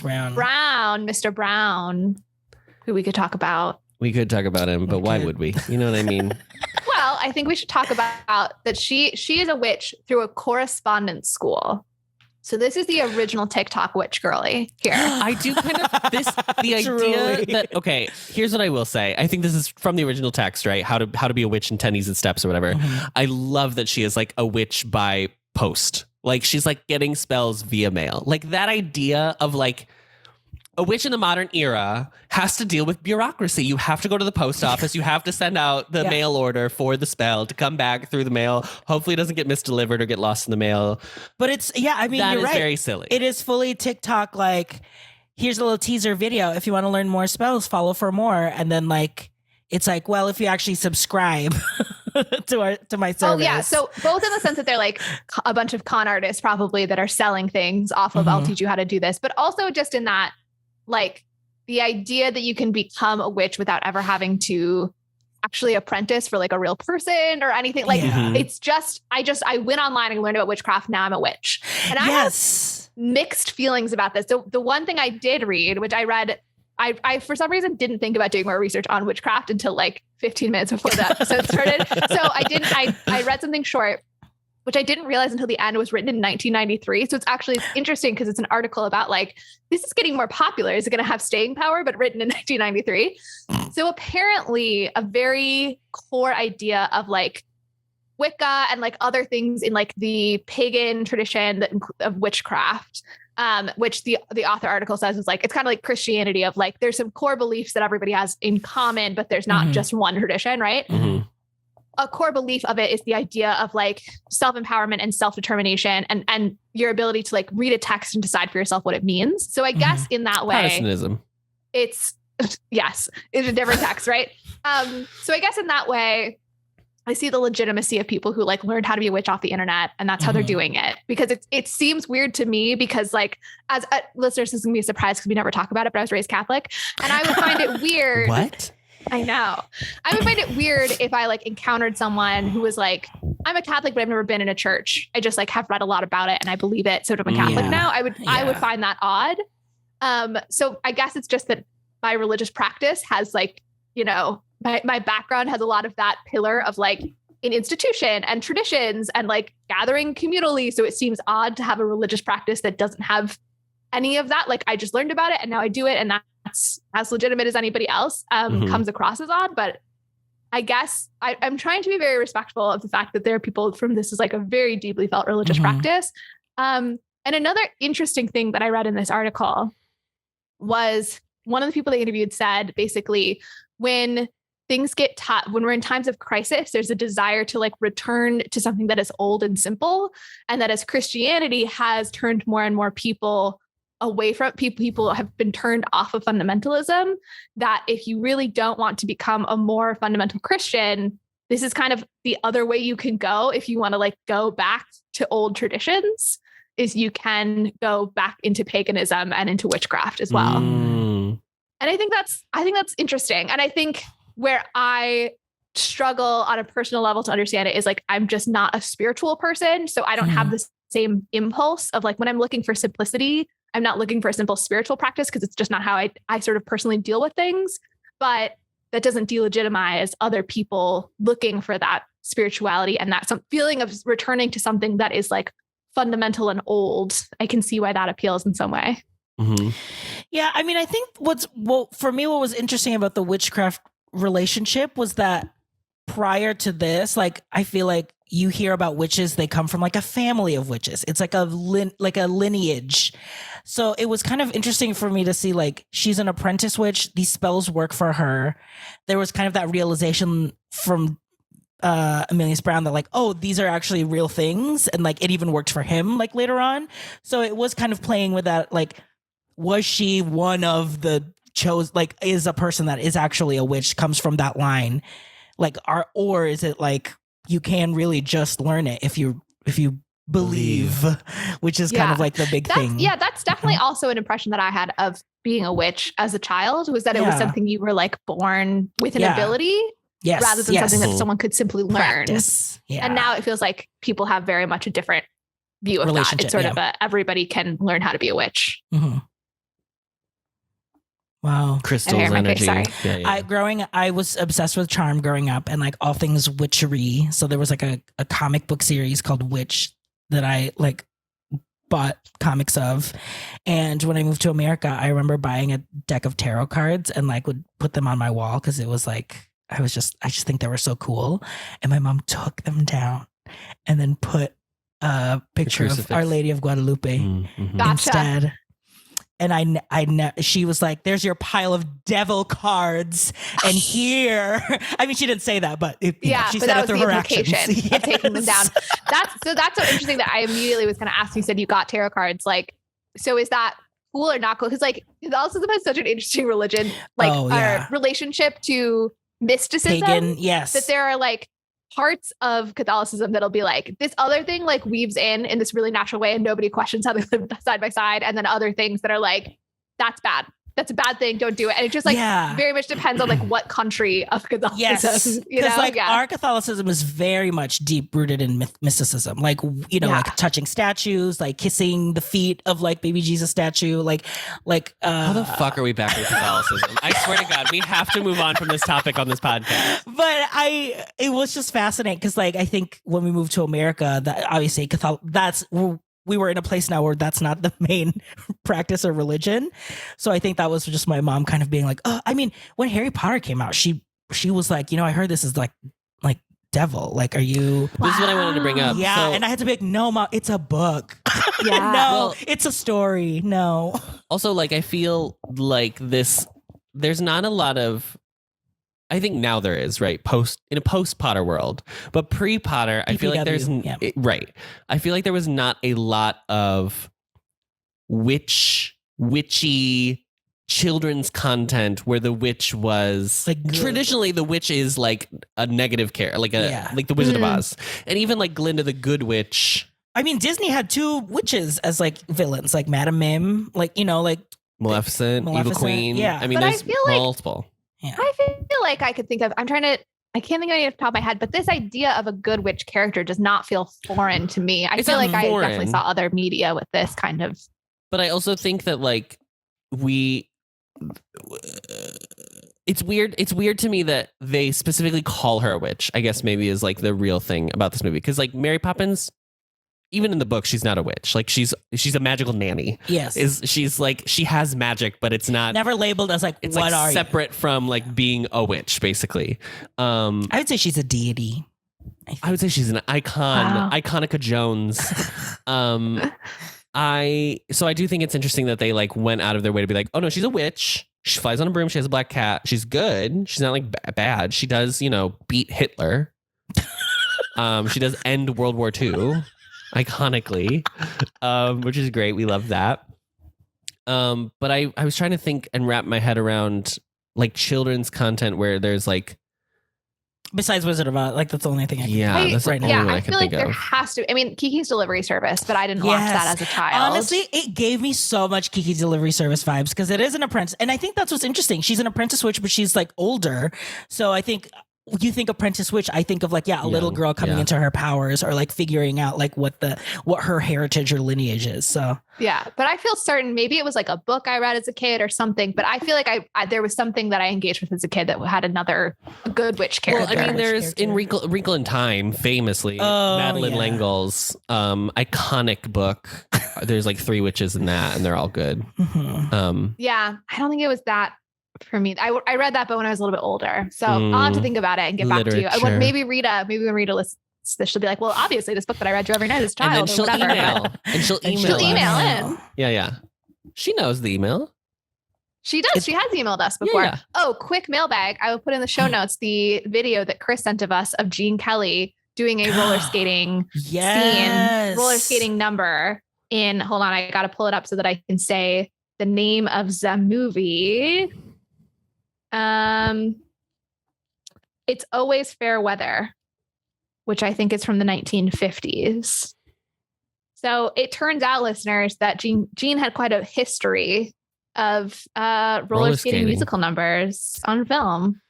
Brown. Mr. Brown, who we could talk about. We could talk about him, but why would we? You know what I mean? Well, I think we should talk about that she is a witch through a correspondence school. So this is the original TikTok witch girly here. I do kind of the idea that, okay, here's what I will say. I think this is from the original text, right? How to be a witch in 10 easy steps or whatever. I love that she is like a witch by post. Like she's like getting spells via mail. Like that idea of like a witch in the modern era has to deal with bureaucracy. You have to go to the post office. You have to send out the mail order for the spell to come back through the mail. Hopefully it doesn't get misdelivered or get lost in the mail. But it's, I mean, that you're is right. very silly. It is fully TikTok. Like, here's a little teaser video. If you want to learn more spells, follow for more. And then like, it's like, well, if you actually subscribe to my service. Oh yeah. So both in the sense that they're like a bunch of con artists probably that are selling things off of I'll teach you how to do this, but also just in that, like the idea that you can become a witch without ever having to actually apprentice for like a real person or anything. Like it's just, I went online and learned about witchcraft. Now I'm a witch. And I have mixed feelings about this. So the one thing I did read, which I read, I for some reason didn't think about doing more research on witchcraft until like 15 minutes before the episode started. So I read something short, which I didn't realize until the end was written in 1993. So it's interesting because it's an article about like, this is getting more popular. Is it going to have staying power, but written in 1993? So apparently a very core idea of like Wicca and like other things in like the pagan tradition of witchcraft, which the author article says is like, it's kind of like Christianity of like, there's some core beliefs that everybody has in common, but there's not just one tradition, right? A core belief of it is the idea of like self-empowerment and self-determination and your ability to like read a text and decide for yourself what it means. So I guess in that way, Protestantism. It's a different text, right? So I guess in that way, I see the legitimacy of people who like learned how to be a witch off the internet and that's how they're doing it, because it seems weird to me because like as listeners, this is gonna be a surprise because we never talk about it, but I was raised Catholic and I would find it weird. What? I know. I would find it weird if I like encountered someone who was like, I'm a Catholic, but I've never been in a church. I just like have read a lot about it and I believe it. So I'm a Catholic now. I would find that odd. So I guess it's just that my religious practice has like, you know, my background has a lot of that pillar of like an institution and traditions and like gathering communally. So it seems odd to have a religious practice that doesn't have any of that. Like I just learned about it and now I do it. And that's as legitimate as anybody else. Comes across as odd, but I guess I'm trying to be very respectful of the fact that there are people from this is like a very deeply felt religious practice. And another interesting thing that I read in this article was one of the people they interviewed said basically when things get tough, when we're in times of crisis, there's a desire to like return to something that is old and simple. And that as Christianity has turned more and more people away from people have been turned off of fundamentalism, that if you really don't want to become a more fundamental Christian, this is kind of the other way you can go. If you want to like go back to old traditions, is you can go back into paganism and into witchcraft as well. And I think that's interesting. And I think where I struggle on a personal level to understand it is like, I'm just not a spiritual person. So I don't have the same impulse of like, when I'm looking for simplicity, I'm not looking for a simple spiritual practice because it's just not how I sort of personally deal with things. But that doesn't delegitimize other people looking for that spirituality and that some feeling of returning to something that is like fundamental and old. I can see why that appeals in some way. Yeah, I mean, I think for me, what was interesting about the witchcraft relationship was that prior to this, like, I feel like you hear about witches, they come from like a family of witches. It's like a lineage. So it was kind of interesting for me to see like she's an apprentice witch. These spells work for her. There was kind of that realization from Emilius Brown that like, oh, these are actually real things. And like it even worked for him like later on. So it was kind of playing with that, like, was she one of the like is a person that is actually a witch, comes from that line, like, or is it like you can really just learn it if you believe, which is kind of like the big thing. Yeah, that's definitely also an impression that I had of being a witch as a child, was that it was something you were like born with an ability, rather than something that someone could simply learn. Practice. Yeah. And now it feels like people have very much a different view of that. It's sort of everybody can learn how to be a witch. Wow. Crystals energy. I was obsessed with charm growing up and like all things witchery. So there was like a comic book series called Witch that I like bought comics of. And when I moved to America, I remember buying a deck of tarot cards and like would put them on my wall because it was like, I just think they were so cool. And my mom took them down and then put a picture of Our Lady of Guadalupe instead. And she was like, there's your pile of devil cards. And here, I mean, she didn't say that, but she said it through her actions. Of taking them down. That's so interesting that I immediately was going to ask you, said you got tarot cards. Like, so is that cool or not cool? Because like Catholicism has such an interesting religion, like our relationship to mysticism. Pagan, yes. That there are like parts of Catholicism that'll be like this other thing like weaves in this really natural way and nobody questions how they live side by side. And then other things that are like, that's bad. That's a bad thing. Don't do it. And it just like very much depends on like what country of Catholicism. Yes. Because like our Catholicism is very much deep rooted in mysticism. Like, like touching statues, like kissing the feet of like baby Jesus statue. Like how the fuck are we back with Catholicism? I swear to God, we have to move on from this topic on this podcast. But it was just fascinating because like, I think when we moved to America, that obviously we were in a place now where that's not the main practice or religion. So I think that was just my mom kind of being like, oh, I mean, when Harry Potter came out, she was like, I heard this is like devil. Like, are you? This is what I wanted to bring up. Yeah. So, and I had to be like, no, Mom, it's a book. No, it's a story. No. Also, like, I feel like there's not a lot of, I think now there is, right? In a post-Potter world, but pre-Potter, I feel like there's right. I feel like there was not a lot of witchy children's content where the witch was like traditionally the witch is like a negative character, like the Wizard of Oz, and even like Glinda the Good Witch. I mean, Disney had two witches as like villains, like Madame Mim, like like Maleficent, Evil Queen. Yeah, I mean, there's multiple. Yeah. I feel like I could think of, I can't think of any off the top of my head, but this idea of a good witch character does not feel foreign to me. I feel like I definitely saw other media with this kind of. But I also think that like it's weird. It's weird to me that they specifically call her a witch, I guess maybe is like the real thing about this movie. Cause like Mary Poppins, even in the book, she's not a witch. Like she's a magical nanny. Yes. She's like, she has magic, but it's not never labeled as like, it's what like are separate from like being a witch, basically. I would say she's a deity. I would say she's an icon, Wow. Iconica Jones. I do think it's interesting that they like went out of their way to be like, oh no, she's a witch. She flies on a broom. She has a black cat. She's good. She's not like bad. She does, beat Hitler. She does end World War II, iconically, which is great. We love that. But I was trying to think and wrap my head around like children's content where there's like, besides Wizard of Oz, like that's the only thing I can that's the right now. only Yeah, one I can feel like think there of. has to. I mean, Kiki's Delivery Service, but I didn't watch that as a child. Honestly, it gave me so much Kiki's Delivery Service vibes because it is an apprentice. And I think that's what's interesting. She's an apprentice witch, but she's like older. So I think you think apprentice witch, I think of like, a little girl coming into her powers or like figuring out like what her heritage or lineage is. So yeah, but I feel certain maybe it was like a book I read as a kid or something, but I feel like I there was something that I engaged with as a kid that had another good witch character. Well, I mean, there's in Wrinkle in Time, famously, Madeline Langle's iconic book. There's like 3 witches in that, and they're all good. Yeah, I don't think it was that for me. I read that, but when I was a little bit older, so I'll have to think about it and get back to you. I would maybe Rita listens. She'll be like, well, obviously this book that I read to every night as a child, and then she'll or whatever. email. And she'll email. In. Yeah. She knows the email. She does. She has emailed us before. Yeah. Oh, quick mailbag. I will put in the show notes the video that Chris sent of us of Gene Kelly doing a roller skating scene, roller skating number in, hold on, I got to pull it up so that I can say the name of the movie. It's Always Fair Weather, which I think is from the 1950s. So it turns out, listeners, that Gene had quite a history of roller skating musical numbers on film.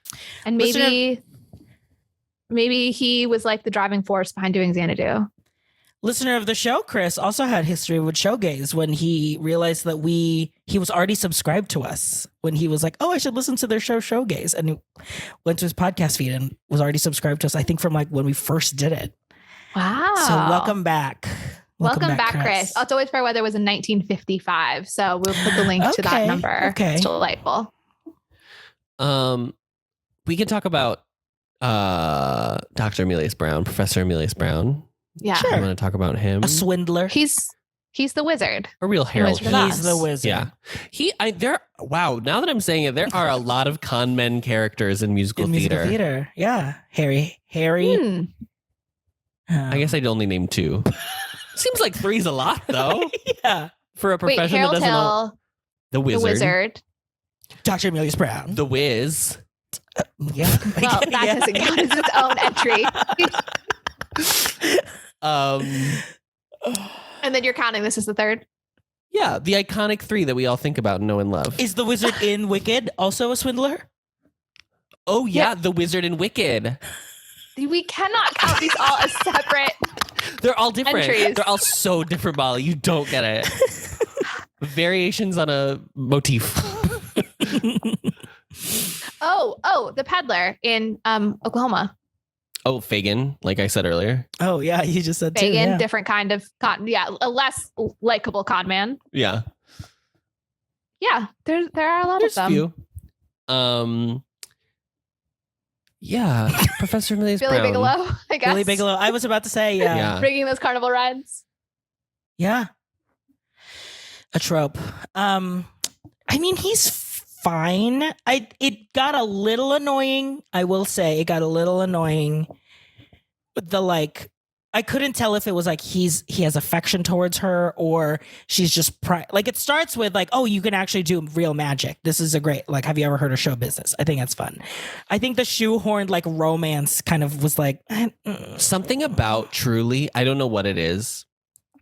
And maybe he was like the driving force behind doing Xanadu. Listener of the show, Chris, also had history with Showgays when he realized that he was already subscribed to us when he was like, oh, I should listen to their show Showgays, and he went to his podcast feed and was already subscribed to us, I think from like when we first did it. Wow. So welcome back. Welcome back, Chris. It's Always Fair Weather was in 1955. So we'll put the link to that number. Okay. It's delightful. We can talk about Dr. Emilius Brown, Professor Emilius Brown. Yeah. Sure. I want to talk about him. A swindler. He's the wizard. A real herald. He's the wizard. Yeah. Wow. Now that I'm saying it, there are a lot of con men characters in musical theater. Yeah. Harry. I guess I'd only name 2. Seems like 3's a lot, though. Yeah. For a profession Harold that doesn't know. Hill, The Wizard. Dr. Emilius Brown. The Wiz. Yeah. Well, that doesn't count as its own entry. And then you're counting this as the 3rd? Yeah, the iconic 3 that we all think about and know and love. Is the wizard in Wicked also a swindler? Oh, yeah, the Wizard in Wicked. We cannot count these all as separate. They're all different. Entries. They're all so different, Molly. You don't get it. Variations on a motif. Oh, the peddler in Oklahoma. Oh, Fagin, like I said earlier. Oh, yeah, you just said Fagin, too. Yeah. different kind of con. Yeah, a less likable con man. Yeah. Yeah, there are a lot There's of them. Few. Yeah, Professor Emilius Billy Brown. Bigelow, I guess. Billy Bigelow. I was about to say, Yeah. Bringing those carnival rides. Yeah. A trope. I mean, he's fine. It got a little annoying. I will say it got a little annoying with the like, I couldn't tell if it was like he has affection towards her or she's just like it starts with like, oh, you can actually do real magic. This is a great, like, have you ever heard of show business? I think that's fun. I think the shoehorned like romance kind of was like Something about Truly, I don't know what it is.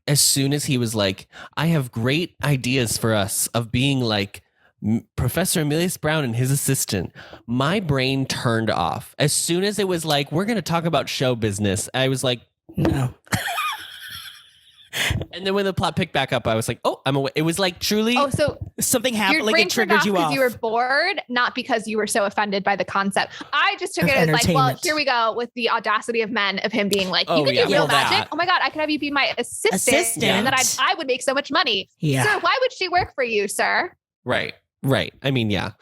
As soon as he was like, I have great ideas for us of being like Professor Emilius Brown and his assistant, my brain turned off. As soon as it was like, we're going to talk about show business, I was like, no. And then when the plot picked back up, I was like, oh, I'm away. It was like Truly. Oh, so Something Your happened, like brain it turned triggered off you because off. you were bored, not because you were so offended by the concept. I just took Of it as like, well, entertainment. here we go with the audacity of men of him being like, you Oh, can yeah. do real Well, magic. that. Oh my God, I could have you be my assistant. Assistant. And then I would make so much money. Yeah. Sir, why would she work for you, sir? Right. I mean, yeah.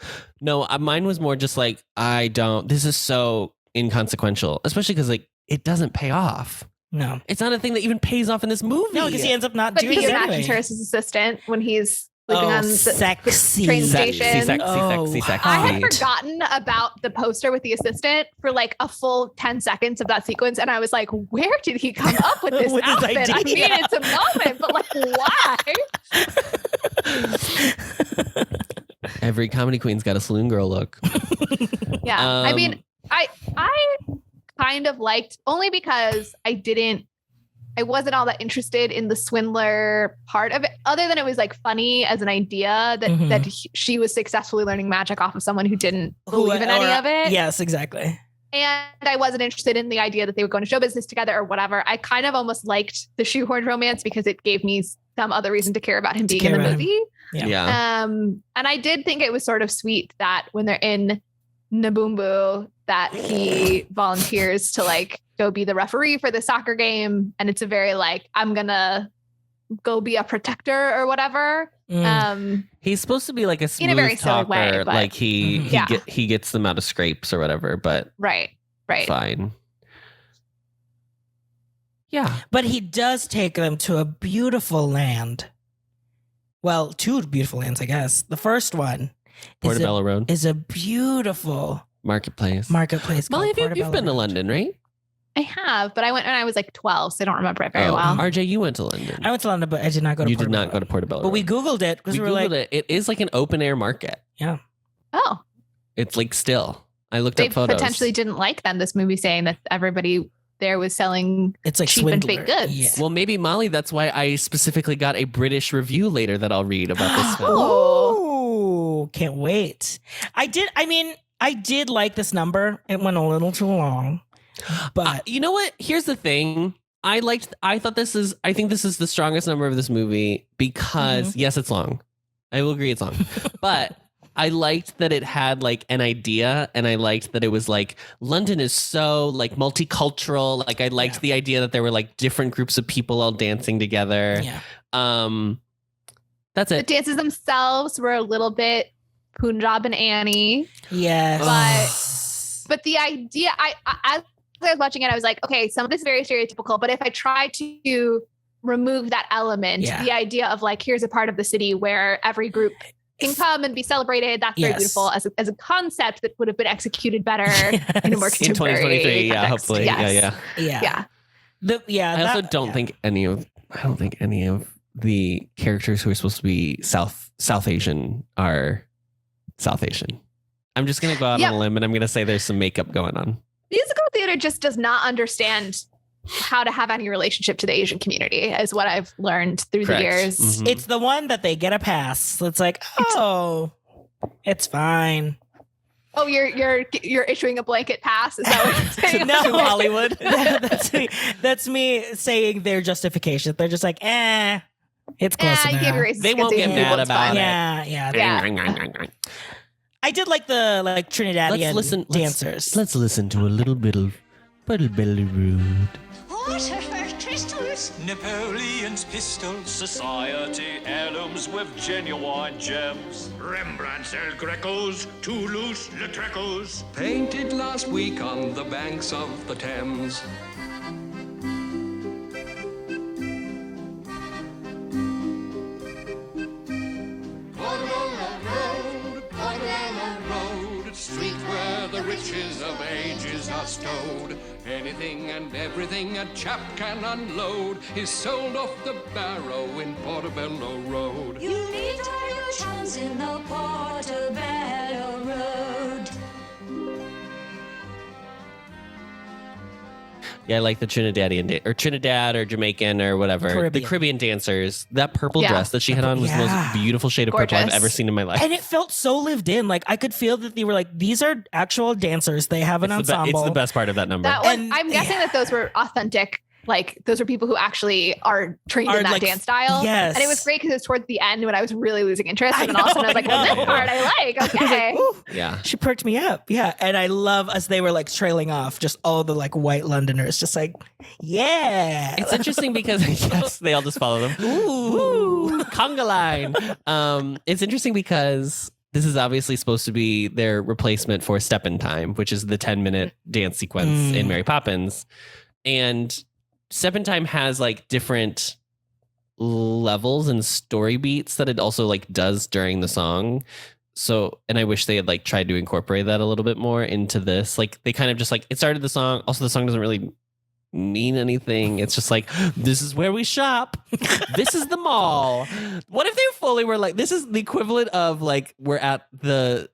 No, mine was more just like, this is so inconsequential, especially because like it doesn't pay off. No. It's not a thing that even pays off in this movie. No, because he ends up not But doing he it imagines her anyway. as his assistant when he's sleeping Oh, on the sexy. train Sexy, station. sexy. I had forgotten about the poster with the assistant for like a full 10 seconds of that sequence. And I was like, where did he come up with this With this outfit? I idea. mean, it's a moment, but like, why? Every comedy queen's got a saloon girl look. Yeah. I mean, I kind of liked, only because I wasn't all that interested in the swindler part of it, other than it was like funny as an idea that she was successfully learning magic off of someone who didn't believe in any of it. Yes, exactly. And I wasn't interested in the idea that they would go into show business together or whatever. I kind of almost liked the shoehorned romance because it gave me some other reason to care about him being in the movie. Yeah. And I did think it was sort of sweet that when they're in Nabumbu that he volunteers to like go be the referee for the soccer game. And it's a very like, I'm gonna go be a protector or whatever. He's supposed to be like a smooth in a very silly talker, way, but like he gets them out of scrapes or whatever, but right. fine. Yeah. But he does take them to a beautiful land. Well, two beautiful lands, I guess. The first one Portobello Road is a beautiful marketplace. called Molly, you've Portobello been to Road. London, right? I have, but I went when I was like 12, so I don't remember it very well. RJ, you went to London. I went to London, but I did not go to You did Portobello. not go to Portobello. But we Road. Googled it because we were Googled like, it. It is like an open air market. yeah. Oh, It's like still. I looked they up photos. potentially didn't like then this movie saying that everybody there was selling It's like cheap and swindler. fake goods. Yeah. Well, maybe Molly. That's why I specifically got a British review later that I'll read about this film. Oh, can't wait. I did like this number. It went a little too long. But You know what? Here's the thing. I think this is the strongest number of this movie because yes, it's long. I will agree it's long. But I liked that it had like an idea, and I liked that it was like London is so like multicultural. Like I liked the idea that there were like different groups of people all dancing together. yeah. That's The it. dances themselves were a little bit Punjab and Annie. Yes. But the idea, as I was watching it, I was like, okay, some of this is very stereotypical, but if I try to remove that element, the idea of like, here's a part of the city where every group can come and be celebrated, that's very beautiful as a concept that would have been executed better in a more In contemporary 2023, context. hopefully. Yes. Yeah. I also don't think any of the characters who are supposed to be South Asian are South Asian. I'm just gonna go out on a limb and I'm gonna say there's some makeup going on. Musical theater just does not understand how to have any relationship to the Asian community, is what I've learned through the years. Mhm. It's the one that they get a pass. So it's like, oh, it's fine. Oh, you're issuing a blanket pass? Is that what you're saying? No, To Hollywood. That's me saying their justification. They're just like, it's close you enough. gave your racist They won't get people, mad it's about fine. it. Yeah. I did like the Trinidadian dancers. Let's listen to a little bit of Portobello Road. Water for crystals. Napoleon's pistols, society heirlooms with genuine gems. Rembrandt's El Grecos, Toulouse-Lautrec's. Painted last week on the banks of the Thames. Portobello Road, street where the riches of ages are stowed. Anything and everything a chap can unload is sold off the barrow in Portobello Road. You meet all your chums in the Portobello Road. Yeah, I like the Trinidad or Jamaican or whatever. Caribbean. The Caribbean dancers. That purple Yeah. dress that she had on was the most beautiful shade of purple I've Gorgeous. ever seen in my life. And it felt so lived in. Like I could feel that they were like, these are actual dancers. They have an It's ensemble. the best part of that number. That one, And- I'm guessing that those were authentic like those are people who actually are trained in that like, dance style. yes. And it was great because it was towards the end when I was really losing interest. And then all of a sudden I was like, well, this part I like. Okay. Ooh, Yeah. she perked me up. Yeah. And I love as they were like trailing off, just all the like white Londoners, just like, yeah. It's interesting because yes, they all just follow them. Ooh, conga line. It's interesting because this is obviously supposed to be their replacement for Step in Time, which is the 10-minute dance sequence in Mary Poppins. And Step in Time has like different levels and story beats that it also like does during the song. So, and I wish they had like tried to incorporate that a little bit more into this. Like they kind of just like, it started the song. Also, the song doesn't really mean anything. It's just like, this is where we shop. This is the mall. What if they fully were like, this is the equivalent of like, we're at the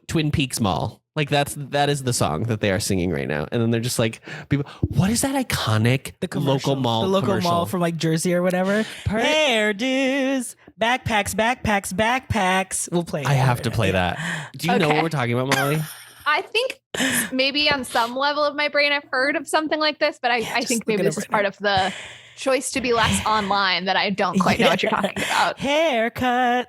Twin Peaks Mall. Like that is the song that they are singing right now. And then they're just like, people, what is that iconic local mall? The local commercial? mall from like Jersey or whatever. Hairdos, backpacks. We'll play it. I have to play that. Do you know what we're talking about, Molly? I think maybe on some level of my brain, I've heard of something like this, but I think maybe this is part of the choice to be less online that I don't quite know what you're talking about. Haircut,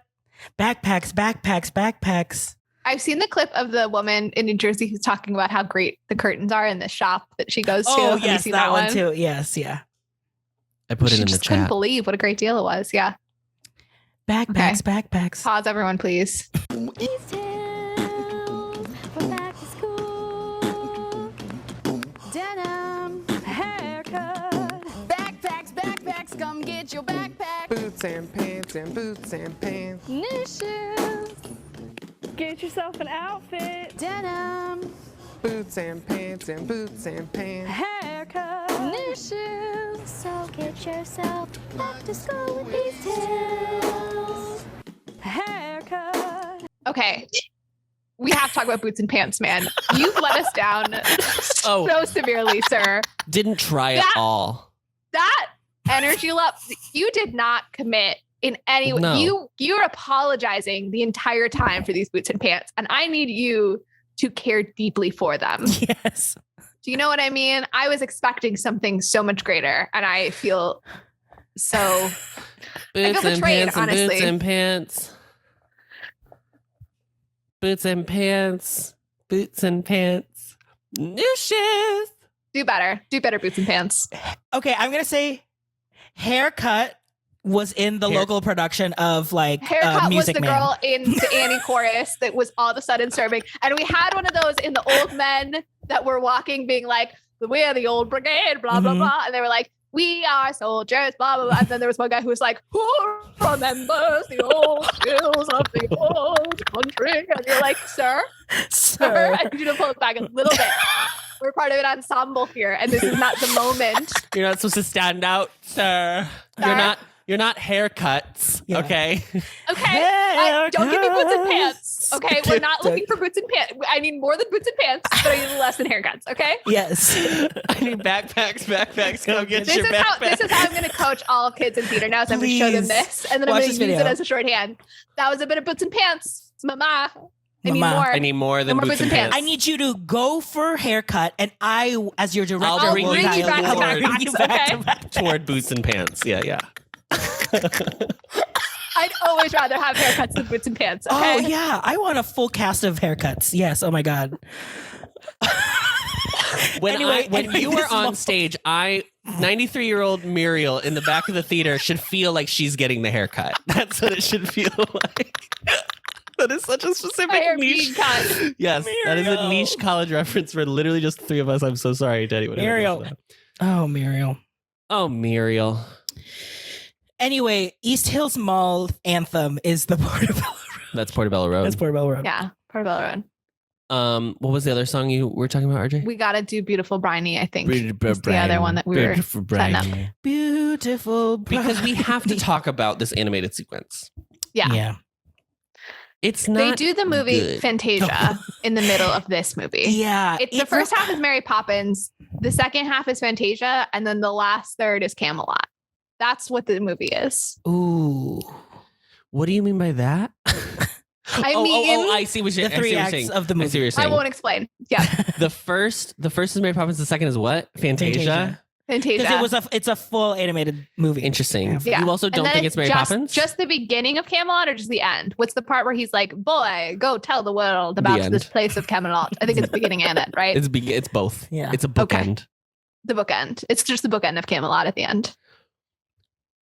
backpacks. I've seen the clip of the woman in New Jersey who's talking about how great the curtains are in the shop that she goes to. Oh, Have you yes, seen that one too. Yes, yeah. I put it She in the just couldn't chat. believe what a great deal it was. Yeah. Backpacks. Pause, everyone, please. Denim, haircut, backpacks, come get your backpack. Boots and pants. New shoes, get yourself an outfit. Denim, Boots and pants. haircut, new shoes. So get yourself back to school with these tips. Haircut. Okay. We have to talk about boots and pants, man. You've let us down so severely, sir. Didn't try at all. That energy level, you did not commit in any way. No. You're apologizing the entire time for these boots and pants, and I need you to care deeply for them. Yes. Do you know what I mean? I was expecting something so much greater, and I feel so Boots and betrayed, pants honestly. boots and pants. Boots and pants. Boots and pants. New shoes. do better. Do better, boots and pants. Okay, I'm gonna say Haircut was in the local production of like Haircut was Music the Man. girl in the Annie chorus that was all of a sudden serving. And we had one of those in the old men that were walking being like, we're the old brigade, blah, blah, blah. And they were like, we are soldiers, blah, blah, blah. And then there was one guy who was like, who remembers the old skills of the old country? And you're like, sir, I need you to pull it back a little bit. We're part of an ensemble here, and this is not the moment. You're not supposed to stand out, sir. You're not haircuts, okay? Okay, don't give me boots and pants. Okay, we're not looking for boots and pants. I need more than boots and pants, but I need less than haircuts. Okay. Yes. I need backpacks. Go get your backpack. This is how I'm going to coach all kids in theater now. So I'm going to show them this, and then I'm going to use it as a shorthand. That was a bit of boots and pants, mama. I need more. I need more than boots and pants. I need you to go for haircut, and I, as your director, I'll bring you back toward boots and pants. Yeah. I'd always rather have haircuts than boots and pants. Okay? Oh yeah, I want a full cast of haircuts. Yes. Oh my god. When you were on stage, 93-year-old Muriel in the back of the theater should feel like she's getting the haircut. That's what it should feel like. That is such a specific niche. Yes, that is a niche college reference for literally just three of us. I'm so sorry to anyone. Muriel. Oh, Muriel. Oh, Muriel. Anyway, East Hills Mall anthem is the Portobello Road. That's Portobello Road. That's Portobello Road. Yeah, Portobello Road. What was the other song you were talking about, RJ? We gotta do Beautiful Briny, I think. Is the other one that we were setting up. Beautiful Briny. Because we have to talk about this animated sequence. Yeah. It's not They do the movie good. Fantasia in the middle of this movie. Yeah. It's the first half is Mary Poppins, the second half is Fantasia, and then the last third is Camelot. That's what the movie is. Ooh. What do you mean by that? I mean, I see what you're the three acts of the movie. I won't explain. Yeah. The first is Mary Poppins. The second is what? Fantasia. Fantasia. It's a full animated movie. Interesting. Yeah. You also And don't then think it's Mary Poppins? Just the beginning of Camelot or just the end? What's the part where he's like, boy, go tell the world about end. this place of Camelot? I think it's the beginning and end, right? It's both. Yeah. It's a bookend. The bookend. It's just the bookend of Camelot at the end.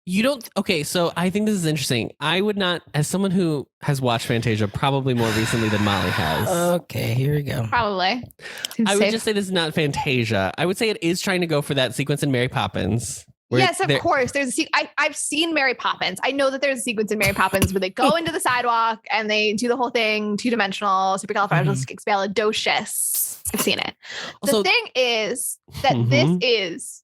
You don't. Okay, so I think this is interesting. I would not, as someone who has watched Fantasia probably more recently than Molly has. Okay, here we go. Probably. Seems I would safe. just say this is not Fantasia. I would say it is trying to go for that sequence in Mary Poppins. where Yes, of they're- course. There's I've seen Mary Poppins. I know that there's a sequence in Mary Poppins where they go into the sidewalk and they do the whole thing, two-dimensional, supercalifragilisticexpialidocious. I've seen it. Also- The thing is that this is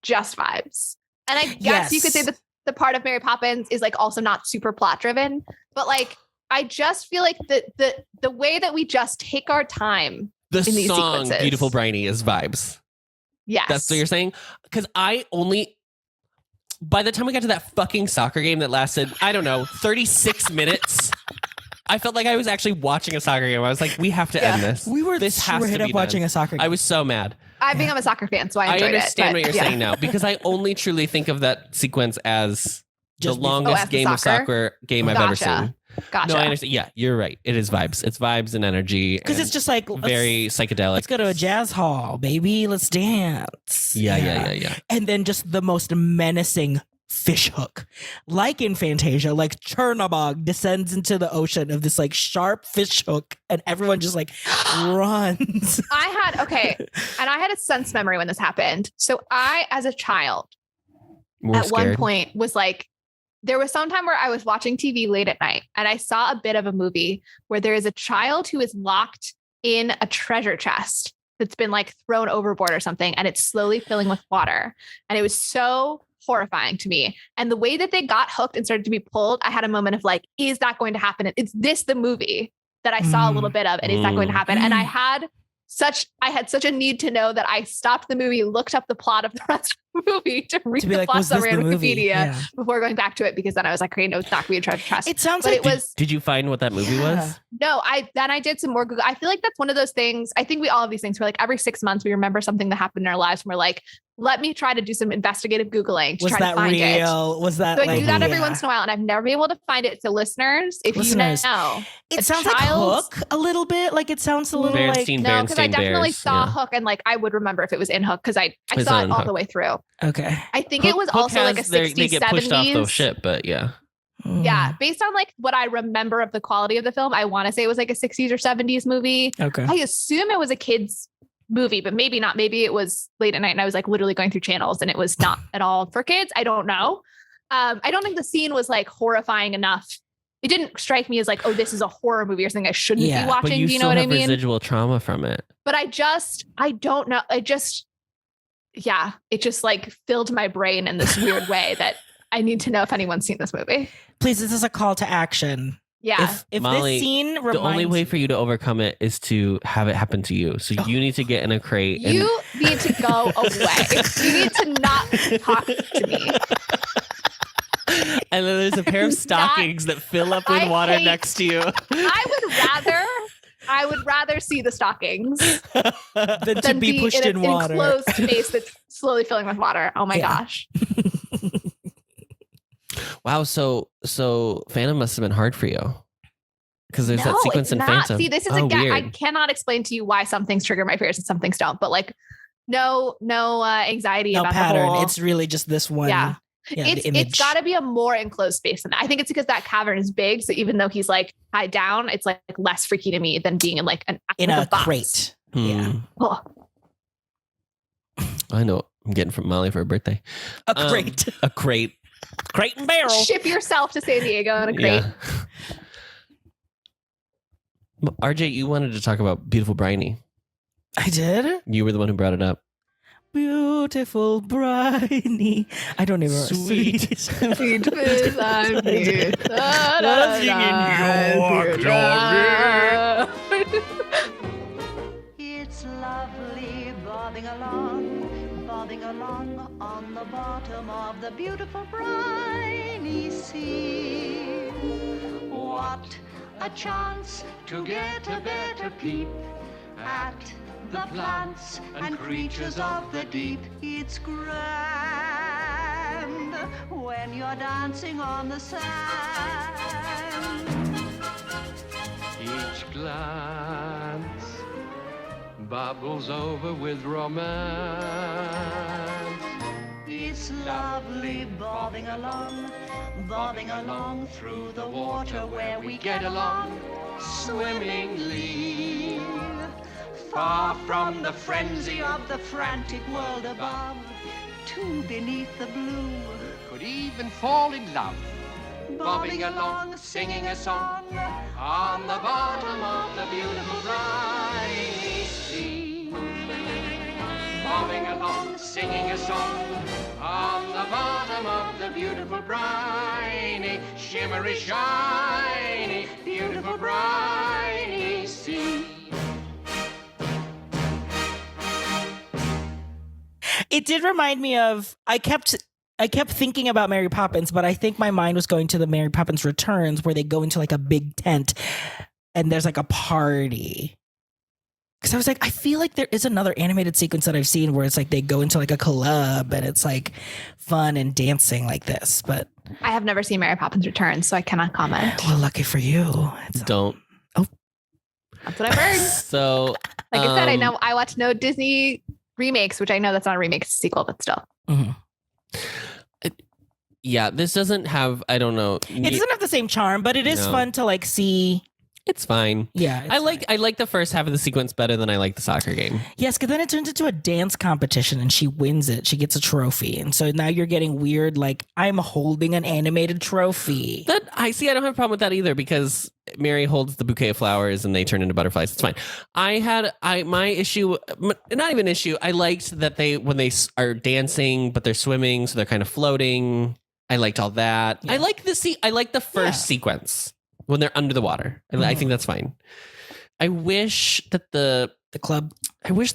just vibes. And I guess you could say that the part of Mary Poppins is like also not super plot driven, but like I just feel like the way that we just take our time the in these song sequences. Beautiful Briny is vibes. Yes. That's what you're saying? Because by the time we got to that fucking soccer game that lasted, I don't know, 36 minutes, I felt like I was actually watching a soccer game. I was like, we have to end this. We were this has to straight be up watching done. a soccer game. I was so mad. I've become a soccer fan, so I enjoyed understand it. what but you're yeah. saying now because I only truly think of that sequence as Just the before- longest as the game of soccer? soccer game I've ever Gotcha. seen. Gotcha. No, I understand. Yeah, you're right. It is vibes. It's vibes and energy. Because it's just like very psychedelic. Let's go to a jazz hall, baby. Let's dance. Yeah. And then just the most menacing fish hook. Like in Fantasia, like Chernobog descends into the ocean of this like sharp fish hook and everyone just like runs. I had a sense memory when this happened. So I, as a child, We're at one scared. point was like, there was some time where I was watching TV late at night and I saw a bit of a movie where there is a child who is locked in a treasure chest that's been like thrown overboard or something. And it's slowly filling with water. And it was so horrifying to me. And the way that they got hooked and started to be pulled, I had a moment of like, is that going to happen? Is this the movie that I saw a little bit of? And is that going to happen? And I had such a need to know that I stopped the movie, looked up the plot of the rest of the movie to read To be the like, plot was this summary on the movie? Wikipedia Yeah. before going back to it, because then I was like, okay, no, it's not going to be a treasure chest. It sounds but like it was. Did you find what that movie was? No, I did some more Google. I feel like that's one of those things. I think we all have these things where like every 6 months we remember something that happened in our lives and we're like, let me try to do some investigative Googling to Was try that to find real? it. Was that So I like do that every yeah. once in a while and I've never been able to find it. So listeners, if Listeners, you know, It a sounds like child's- Hook a little bit. Like it sounds a little Bernstein, like No, because I Bernstein definitely Bears, saw yeah. Hook and like I would remember if it was in Hook because I It's saw not it in all Hook. the way through. okay. I think it was Hook also like a has they 60s, get pushed off 70s. the ship, but yeah. Yeah, based on like what I remember of the quality of the film, I want to say it was like a 60s or 70s movie. Okay. I assume it was a kid's movie, but maybe not. Maybe it was late at night and I was like literally going through channels and it was not at all for kids. I don't know. I don't think the scene was like horrifying enough. It didn't strike me as like, oh, this is a horror movie or something I shouldn't Yeah, be But watching. you Do you still know what I have mean? residual trauma from it. But I don't know. It just like filled my brain in this weird way that I need to know if anyone's seen this movie. Please, this is a call to action. Yeah. If Molly, this scene reminds the only way for you to overcome it is to have it happen to you. So you need to get in a crate. And You need to go away. You need to not talk to me. And then there's a pair of stockings that fill up with I water hate- next to you. I would rather see the stockings than to than be pushed in in an water. enclosed space that's slowly filling with water. Oh my Yeah. gosh. Wow, so Phantom must have been hard for you. Because there's that No, sequence it's in not. Phantom. See, this is oh, I weird. cannot explain to you why some things trigger my fears and some things don't. But like, no anxiety No about pattern. the whole. It's really just this one. Yeah. the image. It's got to be a more enclosed space than that. I think it's because that cavern is big. So even though he's like tied down, it's like less freaky to me than being in like in like a box. crate. Hmm. Oh, I know what I'm getting from Molly for her birthday. A crate. A crate. Crate and barrel. ship yourself to San Diego in a crate. Yeah. RJ, you wanted to talk about Beautiful Briny. I did? You were the one who brought it up. Beautiful briny. I don't even remember. Sweet. Sweet fish, I'm here. It's lovely bobbing along on the bottom of the beautiful briny sea. What a chance to get a better peep at the plants and creatures of the deep. It's grand when you're dancing on the sand. Each glance bubbles over with romance. It's lovely bobbing along through the water where we get along swimmingly. Far from the frenzy of the frantic world above, two beneath the blue Could even fall in love. bobbing along, singing a song on the bottom of the beautiful briny sea. Bobbing along, singing a song on the bottom of the beautiful briny, shimmery, shiny, beautiful briny sea. It did remind me of, I kept thinking about Mary Poppins, but I think my mind was going to the Mary Poppins Returns, where they go into like a big tent and there's like a party. Because I was like, I feel like there is another animated sequence that I've seen where it's like they go into like a club and it's like fun and dancing like this. But I have never seen Mary Poppins Returns, so I cannot comment. well, lucky for you. Don't. That's what I've heard. So, Like I said, I watch no Disney remakes, which I know that's not a remake, it's a sequel, but still. Mhm. Yeah, this doesn't have, I don't know. It doesn't have the same charm, but it is No. fun to like see. It's fine. Yeah, it's I like the first half of the sequence better than I like the soccer game. Yes, because then it turns into a dance competition and she wins it. She gets a trophy. And so now you're getting weird, like, I'm holding an animated trophy. That I see. I don't have a problem with that either because Mary holds the bouquet of flowers and they turn into butterflies. It's fine. My issue, not even issue. I liked that when they are dancing, but they're swimming, so they're kind of floating. I liked all that. Yeah. I like the first sequence when they're under the water. I think that's fine. I wish that the club. I wish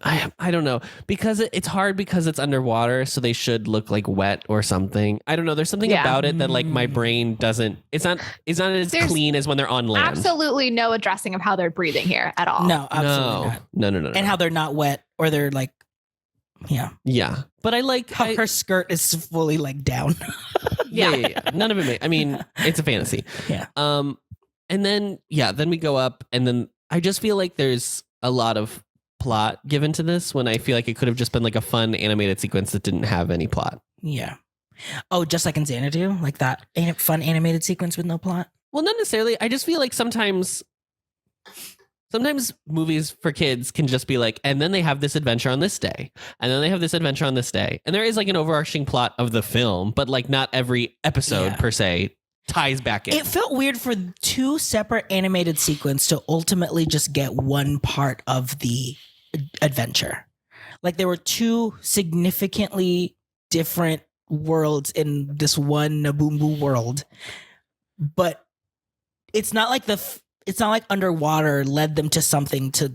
I don't know, because it's hard because it's underwater, so they should look like wet or something. I don't know. There's something about it that like my brain doesn't. It's not as There's clean as when they're on land. Absolutely no addressing of how they're breathing here at all. No, absolutely not. No. And how they're not wet or they're like, yeah. But I like how her skirt is fully like down. Yeah. None of it. I mean, it's a fantasy. Yeah. And then we go up, and then I just feel like there's a lot of plot given to this when I feel like it could have just been like a fun animated sequence that didn't have any plot. Yeah. Oh, just like in Xanadu, like that fun animated sequence with no plot. Well, not necessarily. I just feel like sometimes movies for kids can just be like, and then they have this adventure on this day, and then they have this adventure on this day, and there is like an overarching plot of the film, but like not every episode per se ties back in. It felt weird for two separate animated sequences to ultimately just get one part of the adventure. Like there were two significantly different worlds in this one Naboombu world, but it's not like underwater led them to something to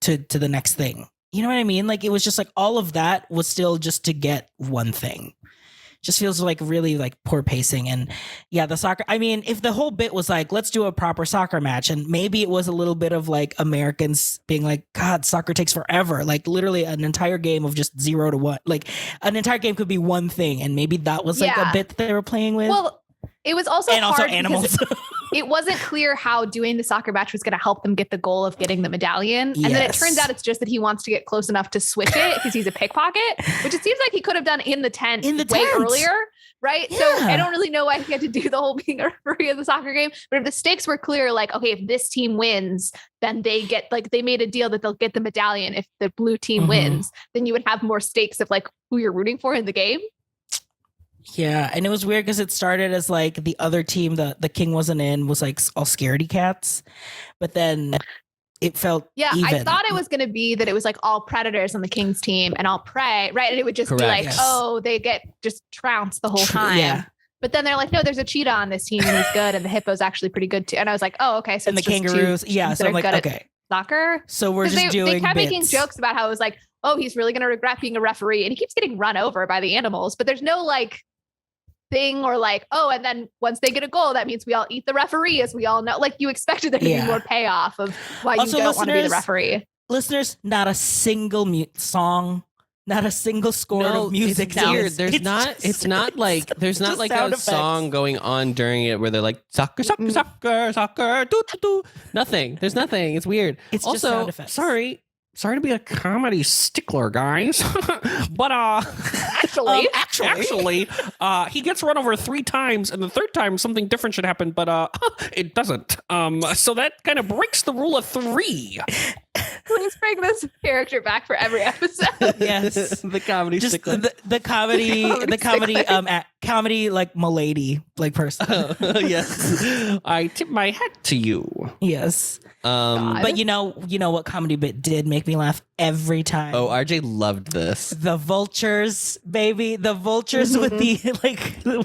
the next thing. You know what I mean? Like it was just like all of that was still just to get one thing. Just feels like really like poor pacing. And yeah, the soccer, I mean, if the whole bit was like, let's do a proper soccer match, and maybe it was a little bit of like Americans being like, God, soccer takes forever. Like literally an entire game of just 0 to 1. Like an entire game could be one thing. And maybe that was like a bit that they were playing with. Well, it was also and hard also animals. It wasn't clear how doing the soccer match was going to help them get the goal of getting the medallion. And then it turns out it's just that he wants to get close enough to switch it because he's a pickpocket, which it seems like he could have done in the tent way earlier. Right. Yeah. So I don't really know why he had to do the whole being a referee of the soccer game. But if the stakes were clear, like, okay, if this team wins, then they get they made a deal that they'll get the medallion. If the blue team wins, then you would have more stakes of like who you're rooting for in the game. Yeah, and it was weird because it started as like the other team that the king wasn't in was like all scaredy cats, but then it felt even. I thought it was going to be that it was like all predators on the king's team and all prey, right? And it would just be like, oh, they get just trounced the whole time. Yeah. But then they're like, no, there's a cheetah on this team and he's good, and the hippo's actually pretty good too. And I was like, oh, okay, so and it's the just kangaroos, so I'm like, okay, soccer. So we're just doing. They kept bits. making jokes about how it was like, oh, he's really going to regret being a referee, and he keeps getting run over by the animals. But there's no like thing or like, oh, and then once they get a goal, that means we all eat the referee, as we all know. Like you expected there to be more payoff of why you don't want to be the referee. listeners, not a single song, not a single score of music. It's weird. There's not like a song going on during it where they're like soccer, soccer, soccer, soccer, doo, doo, doo. Nothing. There's nothing. It's weird. It's also, just sound effects. Sorry to be a comedy stickler, guys, but actually, he gets run over 3 times, and the 3rd time something different should happen, but it doesn't. So that kind of breaks the rule of 3. Please bring this character back for every episode. Yes, the comedy just stickler. the comedy like milady like person. Yes, I tip my hat to you. Yes. But you know what comedy bit did make me laugh every time? Oh, RJ loved this. The vultures, baby. The vultures with the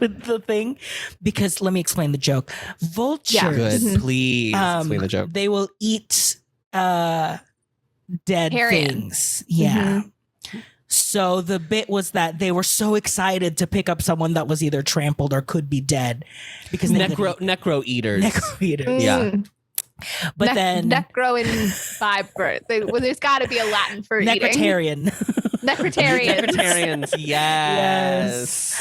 with the thing. Because let me explain the joke. Vultures. Yeah. Good. Please explain the joke. They will eat dead Carrion. things. Yeah. So the bit was that they were so excited to pick up someone that was either trampled or could be dead because they necro eaters. necro eaters. Yeah. But then necro and vibe. There's got to be a Latin for eating. necrotarian. Necrotarians. Yes.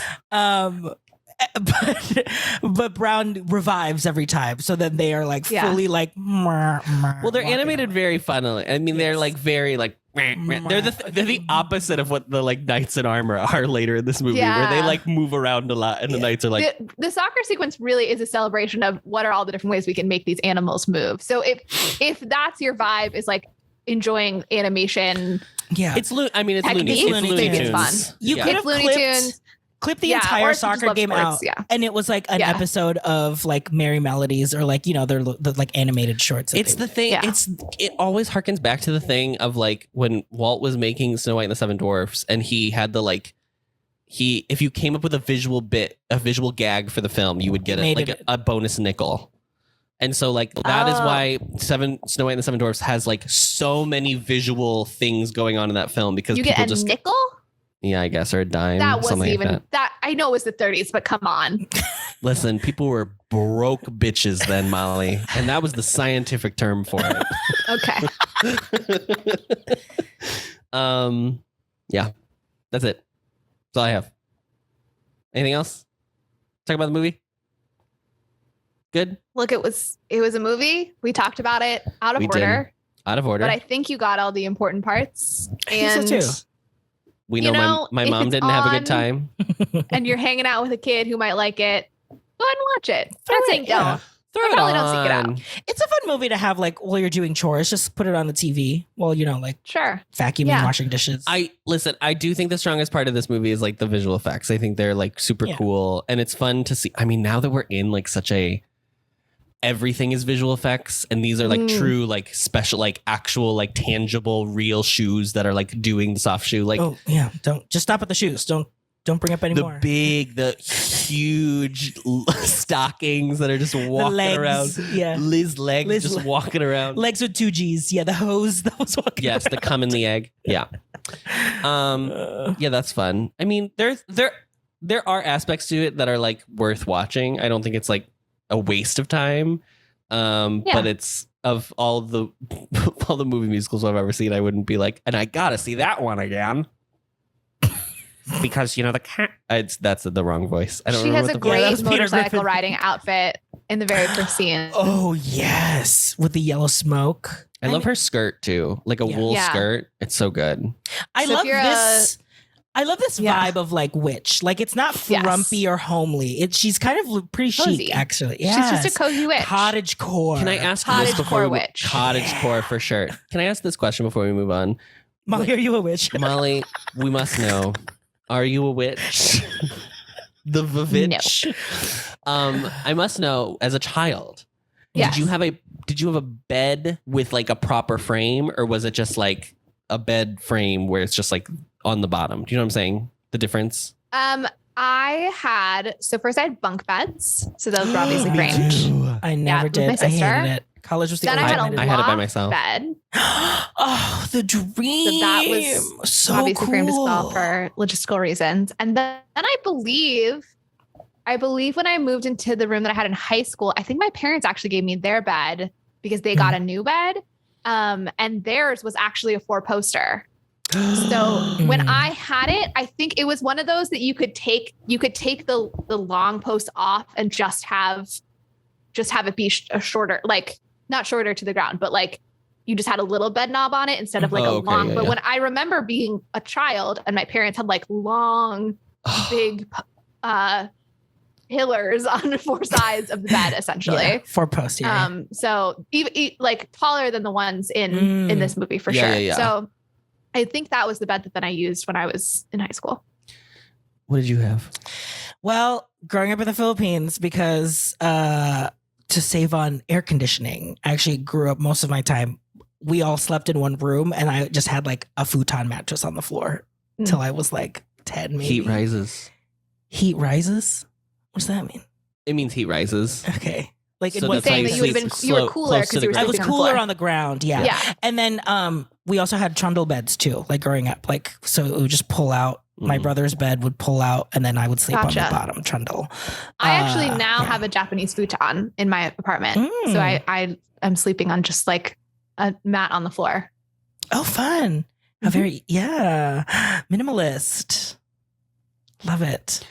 But Brown revives every time, so then they are like fully like. Well, they're animated very funnily. I mean, they're like very like. They're the opposite of what the like knights in armor are later in this movie, where they like move around a lot, and the knights are like. The soccer sequence really is a celebration of what are all the different ways we can make these animals move. So if that's your vibe, is like enjoying animation. Yeah, it's Looney Tunes. Maybe it's fun. You could have Looney Tunes. Clip the entire soccer game out, and it was like an episode of like Merry Melodies, or like they're like animated shorts. It's the thing. Yeah. It always harkens back to the thing of like when Walt was making Snow White and the Seven Dwarfs, and he had the like if you came up with a visual gag for the film, you would get a bonus nickel. And so like that is why Snow White and the Seven Dwarfs has like so many visual things going on in that film, because you people get a nickel. Yeah, I guess, or a dime. That wasn't something even like that. I know it was the 30s, but come on. Listen, people were broke bitches then, Molly, and that was the scientific term for it. Okay. Yeah, that's it. That's all I have. Anything else? Talk about the movie. Good. Look, it was a movie. We talked about it out of order. Out of order. But I think you got all the important parts. And I think so too. We know my mom didn't have a good time. And you're hanging out with a kid who might like it. Go ahead and watch it. I'm not saying don't. Probably don't seek it out. It's a fun movie to have like while you're doing chores. Just put it on the TV while like vacuuming, washing dishes. I do think the strongest part of this movie is like the visual effects. I think they're like super cool, and it's fun to see. I mean, now that we're in like such a everything is visual effects, and these are like true like special like actual like tangible real shoes that are like doing the soft shoe. Like don't just stop at the shoes. Don't bring up any more. The huge stockings that are just walking around. Yeah, Liz legs just walking around. Legs with 2 G's. Yeah, the hose that was walking. Yes, around. the cum in the egg. Yeah. Yeah, that's fun. I mean, there are aspects to it that are like worth watching. I don't think it's like a waste of time. But it's of all the movie musicals I've ever seen, I wouldn't be like, and I gotta see that one again. Because the cat. That's the wrong voice. I don't. She has a great Peter motorcycle Griffin. riding outfit in the very first scene. Oh yes, with the yellow smoke. I love her skirt too, like a wool skirt. It's so good. I love this. I love this vibe of like witch. Like it's not frumpy or homely. She's kind of pretty cozy. chic, actually. Yes. She's just a cozy witch. Cottage core. Can I ask Cottage this before core witch? Cottage core for sure. Can I ask this question before we move on? Molly, are you a witch? Molly, we must know. Are you a witch? The Vavitch. No. I must know. As a child, yes. did you have a bed with like a proper frame, or was it just like a bed frame where it's just like on the bottom? Do you know what I'm saying? The difference? I had first I had bunk beds, so those were obviously great. I never did. My sister. I hated it. College was the Then only I had time a I had it by loft myself. bed. Oh, the dream. So that was so obviously cool. framed as well for logistical reasons. And then I believe when I moved into the room that I had in high school, I think my parents actually gave me their bed because they got a new bed. And theirs was actually a 4-poster. So when I had it, I think it was one of those that you could take the long post off and just have it be a shorter, like not shorter to the ground, but like you just had a little bed knob on it instead of like a long. But when I remember being a child and my parents had like long, big pillars on 4 sides of the bed, essentially. Yeah, 4-post. Yeah. So even like taller than the ones in this movie for sure. Yeah. So I think that was the bed that I used when I was in high school. What did you have? Well, growing up in the Philippines, because to save on air conditioning, I actually grew up most of my time. We all slept in one room, and I just had like a futon mattress on the floor till I was like 10, maybe. Heat rises. Heat rises? What does that mean? It means heat rises. Okay. Like So it was that's why saying that you were cooler because you were I was sleeping on the cooler floor. on the ground, yeah. Yeah. And then we also had trundle beds too, like growing up. Like so it would just pull out. My brother's bed would pull out, and then I would sleep on the bottom trundle. I actually now have a Japanese futon in my apartment. So I am sleeping on just like a mat on the floor. Oh, fun. How very, minimalist. Love it.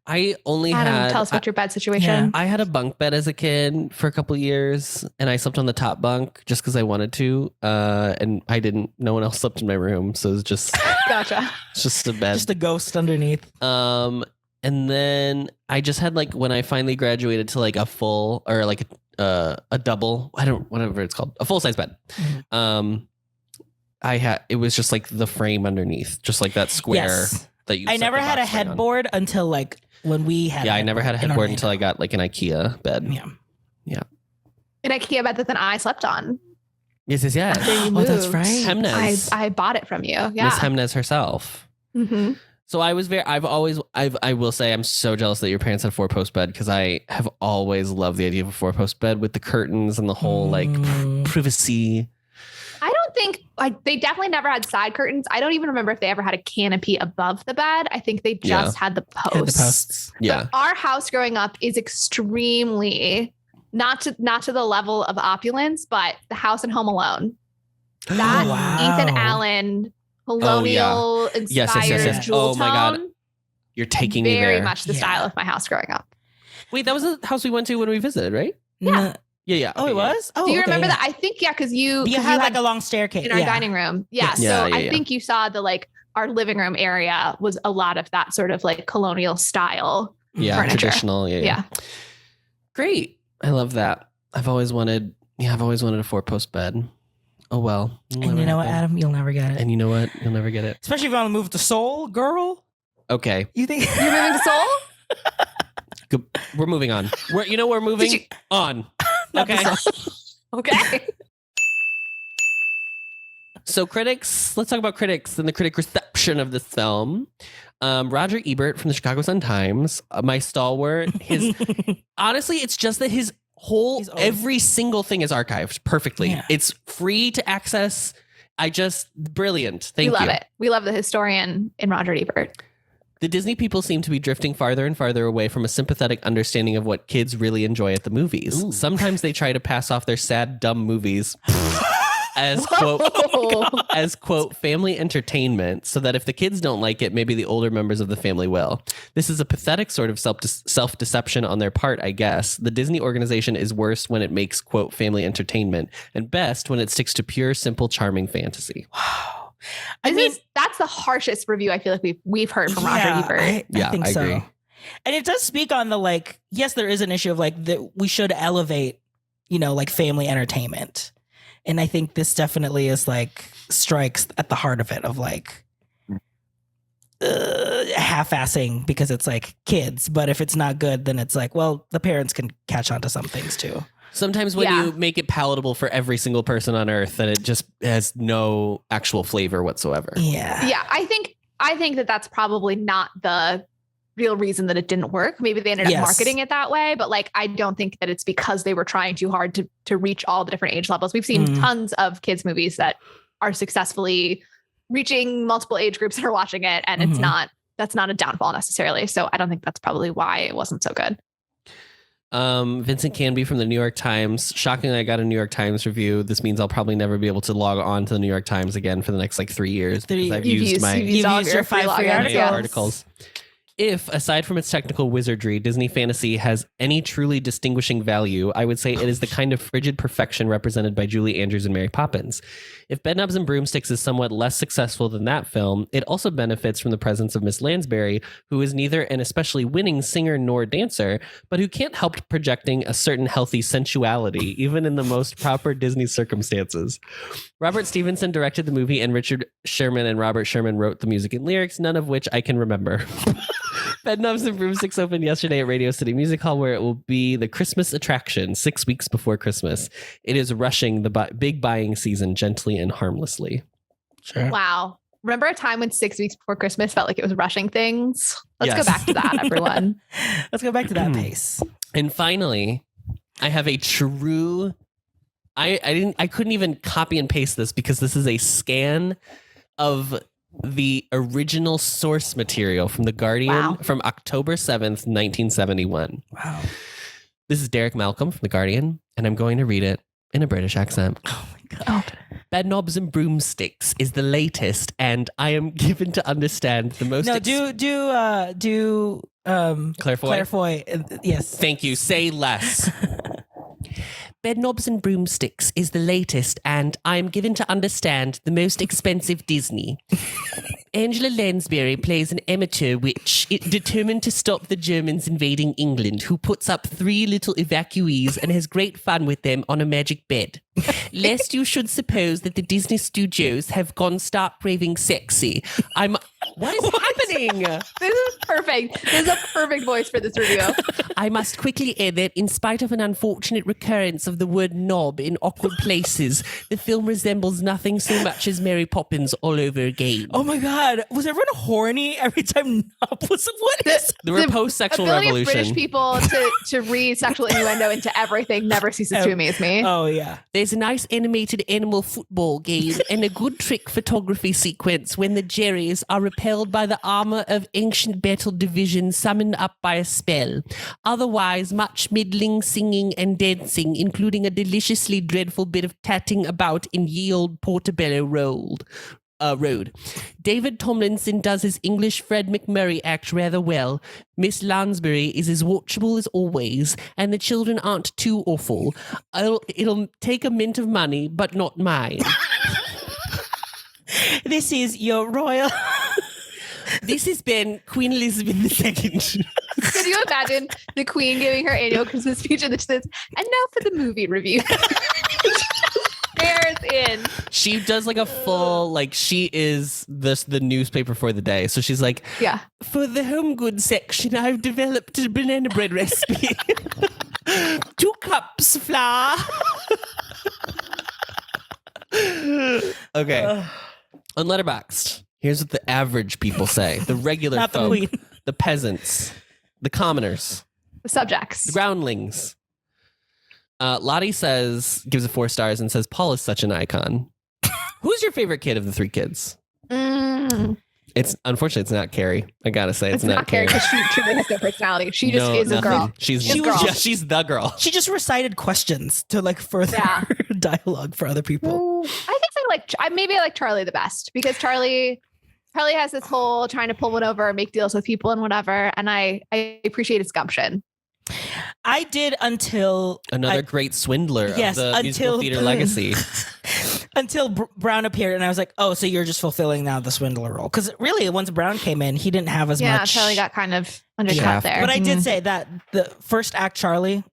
I only Adam, tell us about your bed situation. I had a bunk bed as a kid for a couple years, and I slept on the top bunk just because I wanted to. And no one else slept in my room. So it was just, Gotcha. it's just a bed. Just a ghost underneath. And then I just had like, when I finally graduated to like a full or like a double, whatever it's called, a full size bed. It was just like the frame underneath, just like that square that you. I never had a headboard until like when we had. Yeah, I never had a headboard until I got like an IKEA bed. Yeah. An IKEA bed that then I slept on. Yes. Oh, that's right. Hemnes. I bought it from you. Yeah. Miss Hemnes herself. Mm-hmm. So I will say I'm so jealous that your parents had a 4-post bed, because I have always loved the idea of a 4-post bed with the curtains and the whole like privacy. I don't think they definitely never had side curtains. I don't even remember if they ever had a canopy above the bed. I think they just had the posts. Yeah. But our house growing up is extremely not to the level of opulence, but the house in Home Alone. That Ethan Allen colonial inspired jewel oh my God. tone. You're taking me there. Very much the style of my house growing up. Wait, that was the house we went to when we visited, right? Yeah. Yeah. Oh, Okay, it was? Oh, Do you remember that? I think, because you had like a long staircase in our dining room. Yeah. Yes. So I think you saw our living room area was a lot of that sort of like colonial style. Yeah. furniture. Traditional. Yeah. Great. I love that. I've always wanted a 4-post bed. Oh, well. And you know what, Adam? You'll never get it. And you know what? You'll never get it. Especially if you want to move to Seoul, girl. Okay. You think you're moving to Seoul? We're moving on. We're moving on. Okay. Okay. So let's talk about critics and the critic reception of this film. Roger Ebert from the Chicago Sun-Times, my stalwart. Honestly, it's just that his every single thing is archived perfectly. Yeah. It's free to access. Brilliant. Thank you. We love it. We love the historian in Roger Ebert. The Disney people seem to be drifting farther and farther away from a sympathetic understanding of what kids really enjoy at the movies. Ooh. Sometimes they try to pass off their sad, dumb movies as quote family entertainment, so that if the kids don't like it, maybe the older members of the family will. This is a pathetic sort of self-deception on their part, I guess. The Disney organization is worst when it makes quote family entertainment, and best when it sticks to pure, simple, charming fantasy. Wow. That's the harshest review I feel like we've heard from Roger Ebert. I think so. Agree. And it does speak on the like, yes, there is an issue of like that we should elevate, like family entertainment. And I think this definitely is like strikes at the heart of it of like half-assing, because it's like kids, but if it's not good, then it's like, well, the parents can catch on to some things too. Sometimes when you make it palatable for every single person on earth, then it just has no actual flavor whatsoever. Yeah. Yeah. I think that that's probably not the real reason that it didn't work. Maybe they ended up marketing it that way, but like, I don't think that it's because they were trying too hard to reach all the different age levels. We've seen tons of kids movies that are successfully reaching multiple age groups that are watching it. And that's not a downfall necessarily. So I don't think that's probably why it wasn't so good. Vincent Canby from the New York Times. Shockingly, I got a New York Times review. This means I'll probably never be able to log on to the New York Times again for the next 3 years. Because I've used your 5 free articles. If, aside from its technical wizardry, Disney fantasy has any truly distinguishing value, I would say it is the kind of frigid perfection represented by Julie Andrews and Mary Poppins. If Bedknobs and Broomsticks is somewhat less successful than that film, it also benefits from the presence of Miss Lansbury, who is neither an especially winning singer nor dancer, but who can't help projecting a certain healthy sensuality, even in the most proper Disney circumstances. Robert Stevenson directed the movie, and Richard Sherman and Robert Sherman wrote the music and lyrics, none of which I can remember. Bedknobs and Broomsticks opened yesterday at Radio City Music Hall, where it will be the Christmas attraction 6 weeks before Christmas. It is rushing the big buying season gently and harmlessly. Sure. Wow. Remember a time when 6 weeks before Christmas felt like it was rushing things? Let's Yes. go back to that, everyone. Let's go back to that pace. And finally, I have a true... I couldn't even copy and paste this because this is a scan of the original source material from The Guardian from October 7th, 1971. Wow. This is Derek Malcolm from The Guardian, and I'm going to read it in a British accent. Oh my God. Bedknobs and Broomsticks is the latest, and I am given to understand the most... No, do Clairvoy? Yes. Thank you. Say less. Bedknobs and Broomsticks is the latest, and I am given to understand the most expensive Disney. Angela Lansbury plays an amateur witch determined to stop the Germans invading England, who puts up 3 little evacuees and has great fun with them on a magic bed. Lest you should suppose that the Disney studios have gone stark raving sexy. What is happening? This is perfect. This is a perfect voice for this review. I must quickly add that in spite of an unfortunate recurrence of the word knob in awkward places, the film resembles nothing so much as Mary Poppins all over again. Oh my God. Was everyone horny every time knob was... What is... The riposte sexual ability revolution. of British people to read sexual innuendo into everything never ceases to amaze me. Oh, yeah. There's a nice animated animal football game and a good trick photography sequence when the Jerrys are repelled by the armor of ancient battle division summoned up by a spell. Otherwise, much middling singing and dancing, including a deliciously dreadful bit of tatting about in ye old Portobello Road. David Tomlinson does his English Fred McMurray act rather well. Miss Lansbury is as watchable as always, and the children aren't too awful. It'll take a mint of money, but not mine. This is your royal... This has been Queen Elizabeth II. Can you imagine the Queen giving her annual Christmas speech and then she says, and now for the movie review. Stares in. She does a full, she is the newspaper for the day. So she's like, yeah. For the home goods section, I've developed a banana bread recipe. 2 cups flour. Okay. On Letterboxd, here's what the average people say. The regular Not the folk, queen. the peasants, the commoners, The subjects. the groundlings. Lottie gives it 4 stars and says, Paul is such an icon. Who's your favorite kid of the 3 kids? Unfortunately, it's not Carrie. I gotta say, it's not Carrie. Because she truly has no personality. She just is nothing. a girl. She's the girl. She just recited questions to further dialogue for other people. I think I like Charlie the best because Charlie has this whole trying to pull one over, make deals with people and whatever. And I appreciate his gumption. I did until another great swindler of the musical theater legacy. Until Brown appeared, and I was like, "Oh, so you're just fulfilling now the swindler role?" Because really, once Brown came in, he didn't have as much. Yeah, Charlie got kind of undercut there. But I did say that the first act, Charlie,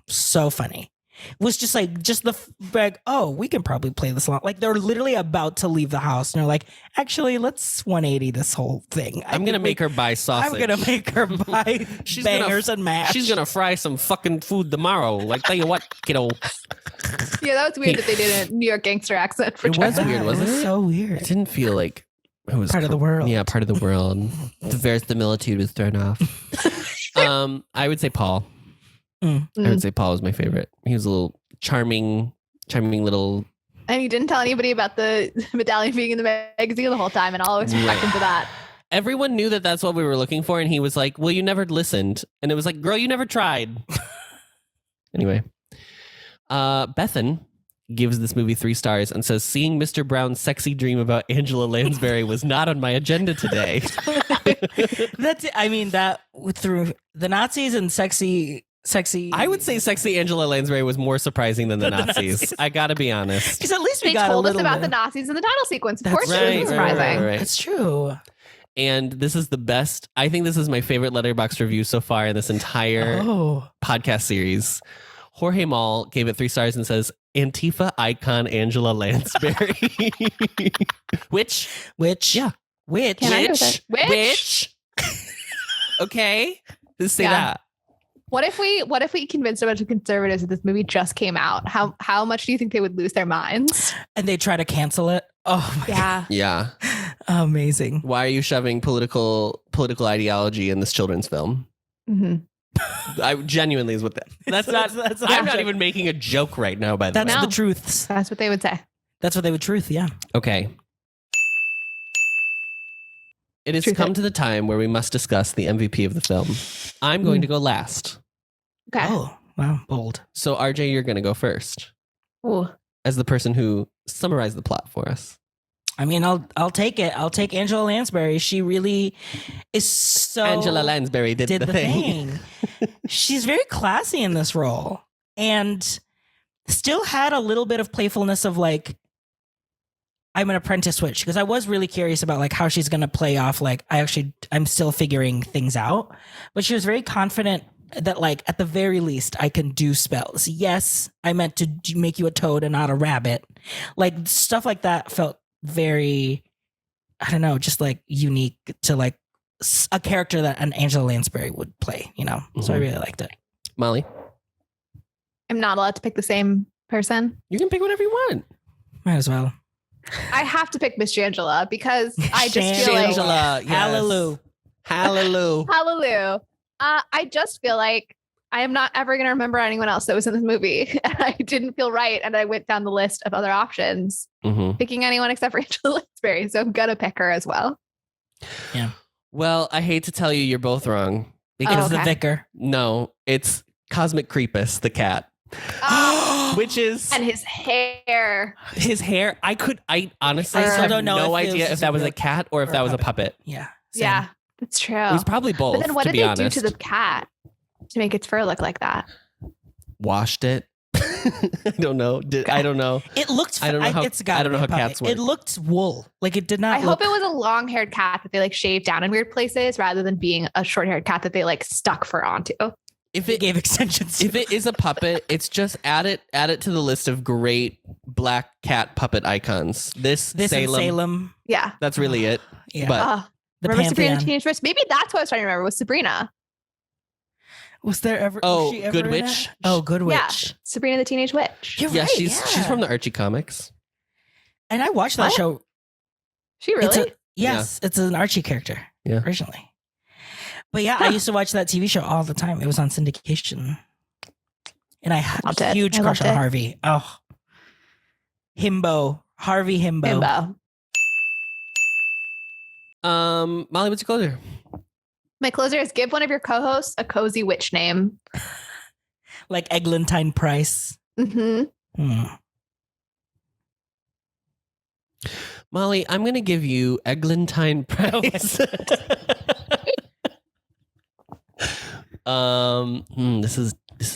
so funny. Was just oh, we can probably play this along. They're literally about to leave the house, and they're like, actually, let's 180 this whole thing. I'm gonna make her buy sausage. I'm gonna make her buy bangers and mash. She's gonna fry some fucking food tomorrow. Tell you what, kiddo. Yeah, that was weird that they did a New York gangster accent for It was weird, wasn't it? So weird. It didn't feel like it was part of the world. Yeah, part of the world. The verisimilitude was thrown off. I would say Paul. I would say Paul was my favorite. He was a little charming little. And he didn't tell anybody about the medallion being in the magazine the whole time, and I'll always respect him for that. Everyone knew that that's what we were looking for, and he was like, well, you never listened. And it was like, girl, you never tried. Anyway, Bethan gives this movie 3 stars and says, seeing Mr. Brown's sexy dream about Angela Lansbury was not on my agenda today. That's it. I mean, that through the Nazis and sexy. I would say sexy Angela Lansbury was more surprising than the Nazis. I gotta be honest. Because at least we They got told a us little about bit. the Nazis in the title sequence. Of That's course, it was surprising. Right. That's true. And this is the best. I think this is my favorite Letterboxd review so far in this entire podcast series. Jorge Mall gave it 3 stars and says, Antifa icon Angela Lansbury. Which? Yeah. Which? Can I agree with it? Which? Okay. Just say Yeah. that. What if we convinced a bunch of conservatives that this movie just came out? How much do you think they would lose their minds? And they try to cancel it. Oh my Yeah. Yeah. God. Amazing. Why are you shoving political ideology in this children's film? Mm-hmm. I genuinely is what that's not. I'm not even making a joke right now. By the That's way, the truths. That's what they would say. That's what they would truth. Yeah. okay. It has Truth come it. to the time where we must discuss the MVP of the film. I'm going to go last. Okay. Oh, wow. Bold. So RJ, you're going to go first Ooh. as the person who summarized the plot for us. I mean, I'll take it. I'll take Angela Lansbury. She really is so. Angela Lansbury did the thing. She's very classy in this role and still had a little bit of playfulness of like, I'm an apprentice witch, because I was really curious about like how she's going to play off. Like I'm still figuring things out, but she was very confident that like at the very least I can do spells. Yes, I meant to make you a toad and not a rabbit. Like stuff like that felt very, I don't know, just like unique to like a character that an Angela Lansbury would play, you know? So I really liked it. Molly, I'm not allowed to pick the same person. you can pick whatever you want. Might as well. I have to pick Miss Shangela because I just feel like Shangela, yes. Hallelujah. Hallelujah. hallelujah. I just feel like I am not ever going to remember anyone else that was in this movie. And I didn't feel right. And I went down the list of other options, picking anyone except for Angela Lansbury. So I'm going to pick her as well. Yeah. Well, I hate to tell you, you're both wrong. Because okay. the vicar. No, it's Cosmic Creepus, the cat. Which is And his hair. his hair. I honestly I still have don't know no if it idea was if that was a cat or if or that a was a puppet. Yeah. Same. Yeah, that's true. It was probably both. But then what to did be they honest. do to the cat to make its fur look like that? Washed it. I don't know. I don't know. It looked. I don't know how- it's gotta I don't know be a how cats puppet. It work. looked wool. Like it did not. I hope it was a long-haired cat that they like shaved down in weird places rather than being a short-haired cat that they like stuck fur onto. If It it gave extensions. if it is a puppet, it's just add it to the list of great black cat puppet icons. This this in Salem. Salem. Yeah. That's really it. Yeah. But The Remember Sabrina Pantheon. the Teenage Witch? Maybe that's what I was trying to remember was Sabrina. Was there ever? Oh, was she ever Good in Witch? that? Oh, Good Witch. Yeah. Sabrina the Teenage Witch. You're yeah, right, she's from the Archie comics. And I watched that What? show. She It's really? yes, it's an Archie character. Yeah. Originally. But yeah, I used to watch that TV show all the time. It was on syndication. And I had Loved a it. huge I crush loved on it. Harvey. Oh. Harvey Himbo. Bimbo. Molly, what's your closer? My closer is give one of your co-hosts a cozy witch name. Like Eglantine Price. Mm-hmm. Molly, I'm going to give you Eglantine Price. This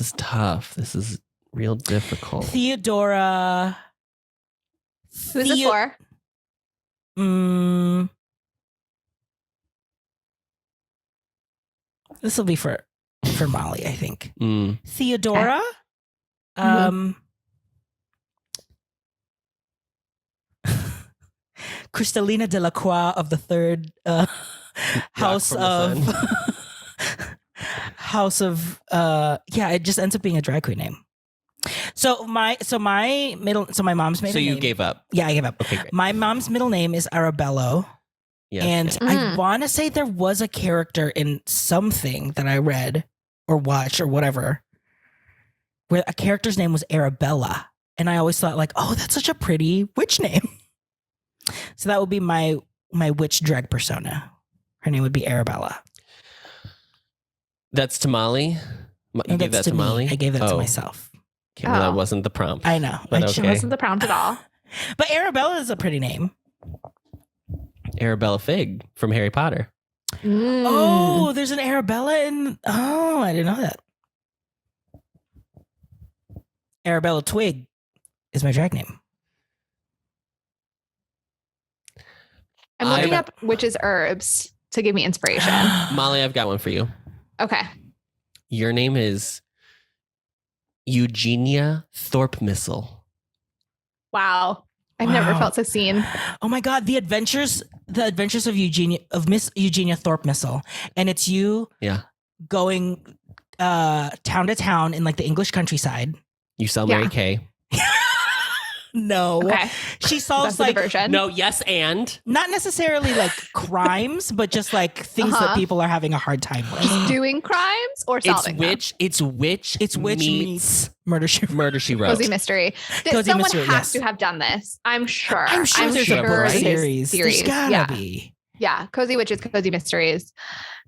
is tough. This is real difficult. Theodora. Who's it for? This will be for Molly, I think. Mm. Theodora. Cristalina Delacroix of the third house from the of house of yeah, it just ends up being a drag queen name. So my mom's middle So you name. gave up. Yeah, I gave up. Okay, great. My mom's middle name is Arabello. Yes, And yes. I want to say there was a character in something that I read or watched or whatever where a character's name was Arabella. And I always thought like, oh, that's such a pretty witch name. So that would be my witch drag persona. Her name would be Arabella. That's Tamale. You No, gave that that's to me. Molly? I gave that to Oh. myself. Okay, well, that Oh. wasn't the prompt. I know. But I It okay. wasn't the prompt at all. But Arabella is a pretty name. Arabella Fig from Harry Potter. Oh, there's an Arabella in. Oh, I didn't know that. Arabella Twig is my drag name. I'm looking up witches' herbs to give me inspiration. Molly, I've got one for you. Okay. Your name is Eugenia Thorpe Missile. Wow. I've never Wow. felt so seen. Oh my God, the adventures of Miss Eugenia Thorpe Missile, and it's you Yeah. going town to town in like the English countryside. You sell Yeah. Mary Kay. No, Okay. she That's solves the like diversion. No, yes, and not necessarily like crimes, but just like things that people are having a hard time with. Doing crimes or it's solving them? witch meets Murder She Wrote. Murder She Wrote. Cozy Mystery. Cozy Someone Mystery, has yes. to have done this. I'm sure. I'm sure there's a sure book there's series. There's gotta yeah. be. Yeah. Cozy Witches, Cozy Mysteries.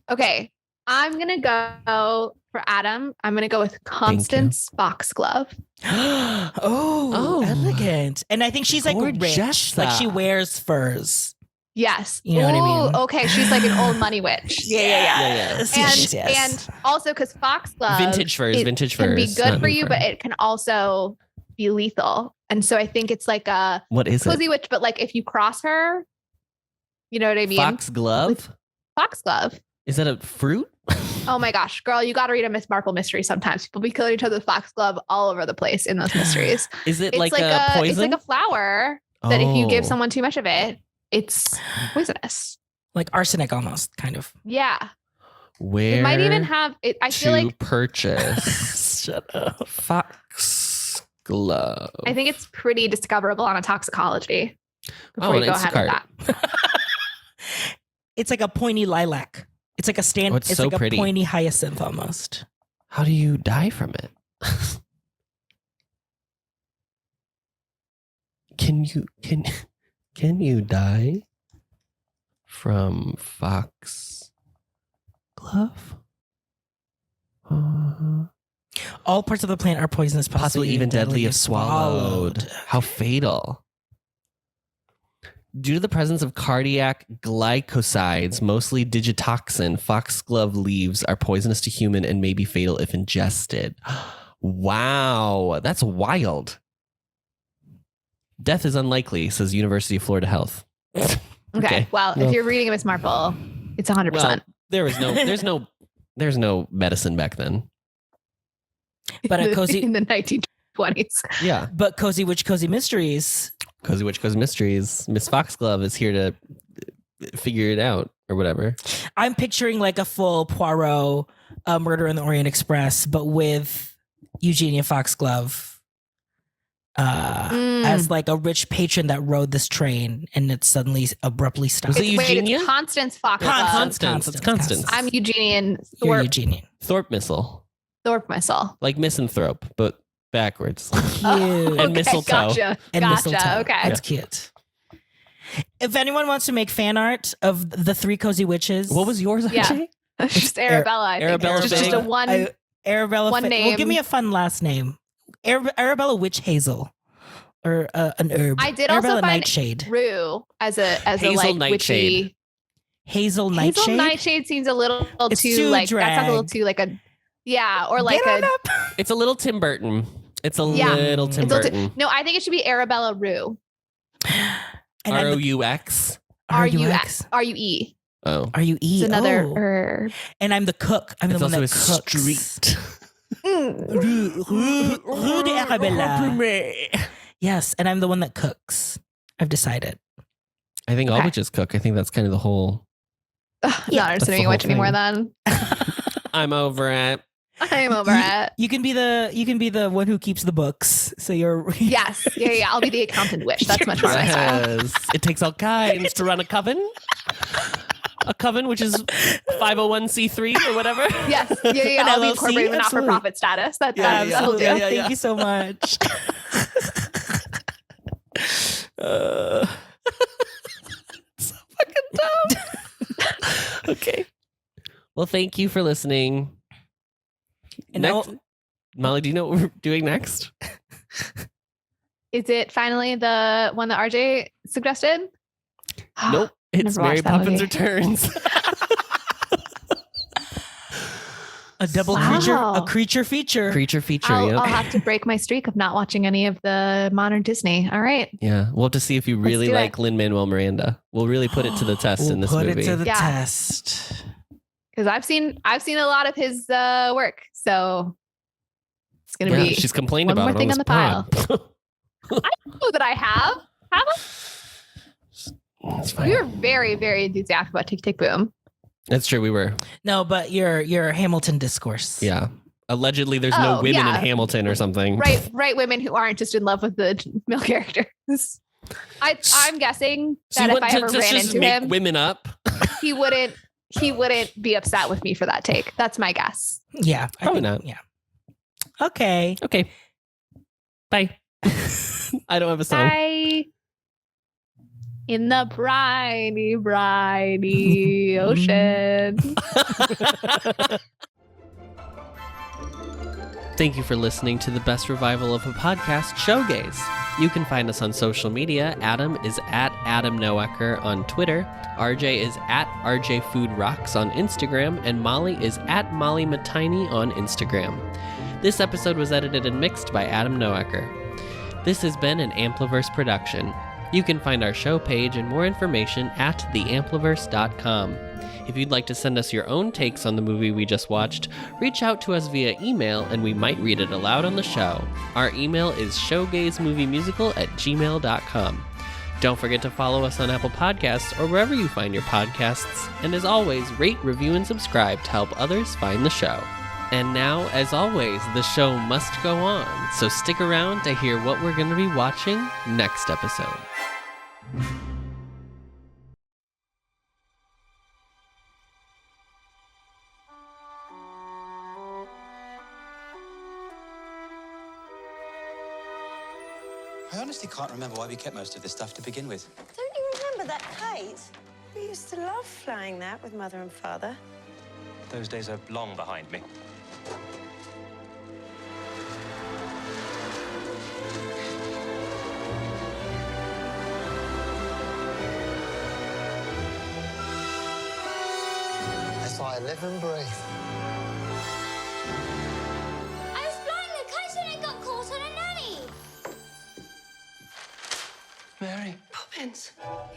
Okay. I'm going to go for Adam. I'm going to go with Constance Foxglove. Oh, elegant. And I think she's like rich. Gorgeous. Like she wears furs. Yes. You know what I mean? Okay. She's like an old money witch. Yes, And, yes. and also because Foxglove Vintage furs, it vintage can be furs, good not for new you, fur. but it can also be lethal. And so I think it's like a What is cozy it? witch, but like if you cross her, you know what I mean? Foxglove? Foxglove. Is that a fruit? Oh my gosh, girl, you got to read a Miss Marple mystery sometimes. People be killing each other with foxglove all over the place in those mysteries. Is it It's like a poison? It's like a flower that if you give Oh. someone too much of it, it's poisonous. Like arsenic almost, kind of. Yeah. Where It might even have it. I feel like purchase Shut up. Foxglove. I think it's pretty discoverable on a toxicology. Before and you go ahead with Instacart. that. It's like a pointy lilac. It's like a stand. Oh, it's it's so like pretty. a pointy hyacinth almost. How do you die from it? Can you die from foxglove? All parts of the plant are poisonous, Possibly even deadly if swallowed. How fatal. Due to the presence of cardiac glycosides, mostly digitoxin, foxglove leaves are poisonous to human and may be fatal if ingested. Wow, that's wild. Death is unlikely, says University of Florida Health. Okay. Well, if you're reading Miss Marple, it's 100%. Well, there's no medicine back then. But a cozy in the 1920s. Yeah. But Cozy Witch, Cozy Mysteries. Cozy Witch, Cozy Mysteries. Miss Foxglove is here to figure it out or whatever. I'm picturing like a full Poirot Murder in the Orient Express, but with Eugenia Foxglove as like a rich patron that rode this train and it suddenly abruptly stopped. Was it Eugenia? It's Constance Foxglove. Constance. It's Constance. I'm Eugenian You're Thorpe, Eugenian. Thorpe Missile. Thorpe Missile. Like misanthrope, but backwards. Cute. And mistletoe. Gotcha. And gotcha. mistletoe. Okay. That's cute. If anyone wants to make fan art of the three Cozy Witches, What was yours Yeah. actually? It's just Arabella. I think. Arabella It's just a Fig. one. Arabella. one Well, name. give me a fun last name. Arabella Witch Hazel, or an herb. I did also Arabella find Nightshade. Rue as a Hazel like Nightshade. witchy. Hazel Hazel Nightshade. Nightshade seems a little It's too too like that sounds a little drag. too like a or like Get on a up. It's a little Tim Burton. It's a Yeah. little Tim it's a little Burton. no. I think it should be Arabella Rue. And I'm the- ROUX. RUX. RUE. Oh. RUE. It's another Oh. herb. And I'm the cook. I'm It's the one also that a cooks. street. Rue de Arabella. Yes, and I'm the one that cooks. I've decided. I think all Okay. witches cook. I think that's kind of the whole. Not That's interested the in being a whole witch anymore. thing. Then I'm over it. I'm over it. You can be the one who keeps the books. So you're Yes. Yeah. I'll be the accountant witch. That's much more nicer. Yes. It takes all kinds to run a coven. A coven, which is 501c3 or whatever. Yes. Yeah. An I'll be LLC? incorporated with Absolutely. not-for-profit status. That'll absolutely. do. Thank you so much. So fucking dumb. Okay. Well, thank you for listening. And next, Molly, do you know what we're doing next? Is it finally the one that RJ suggested? Nope. It's Never Mary watched that Poppins movie. Returns. A double Wow. creature feature. Creature feature. I'll, Yep. I'll have to break my streak of not watching any of the modern Disney. All right. Yeah, we'll have to see if you really do it. like Lin-Manuel Miranda. We'll really put it to the test We'll in this put movie. it to the Yeah. test. Because I've seen a lot of his work. So it's gonna Yeah, be she's complained one about more it thing on on the this pile. pod. I don't know that I have. Have I? That's fine. We were very, very enthusiastic about Tick Tick Boom. That's true. We were. No, but your Hamilton discourse. Yeah. Allegedly, there's no Oh, women yeah. in Hamilton or something. Right women who aren't just in love with the male characters. I'm guessing So that you if want I ever to ran just into make him, women up? he wouldn't be upset with me for that take. That's my guess. Yeah. I Probably think- not. Yeah. Okay. Okay. Bye. I don't have a song. Bye. In the briny, briny ocean. Thank you for listening to the best revival of a podcast, Showgays. You can find us on social media. Adam is at Adam Noecker on Twitter. RJ is at RJ Food Rocks on Instagram. And Molly is at Molly Matiny on Instagram. This episode was edited and mixed by Adam Noecker. This has been an Ampliverse production. You can find our show page and more information at theampliverse.com. If you'd like to send us your own takes on the movie we just watched, reach out to us via email and we might read it aloud on the show. Our email is showgaysmoviemusical@gmail.com. Don't forget to follow us on Apple Podcasts or wherever you find your podcasts. And as always, rate, review, and subscribe to help others find the show. And now, as always, the show must go on, so stick around to hear what we're going to be watching next episode. I honestly can't remember why we kept most of this stuff to begin with. Don't you remember that kite? We used to love flying that with Mother and Father. Those days are long behind me. That's why I live and breathe. I was flying the kite and it got caught on a nanny. Mary, Poppins,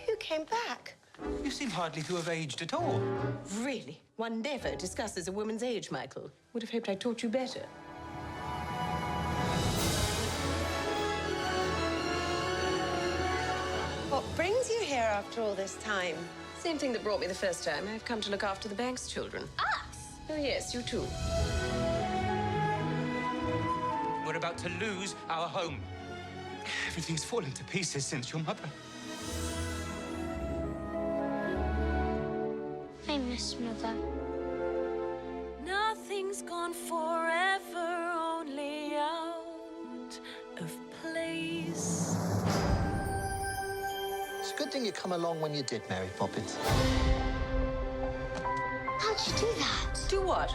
you came back. you seem hardly to have aged at all. Really? One never discusses a woman's age, Michael. Would have hoped I taught you better. What brings you here after all this time? Same thing that brought me the first time. I've come to look after the bank's children. Us? Oh, yes, you too. We're about to lose our home. Everything's fallen to pieces since your mother. I miss Mother. Nothing's gone forever, only out of place. It's a good thing you come along when you did, Mary Poppins. How'd you do that? Do what?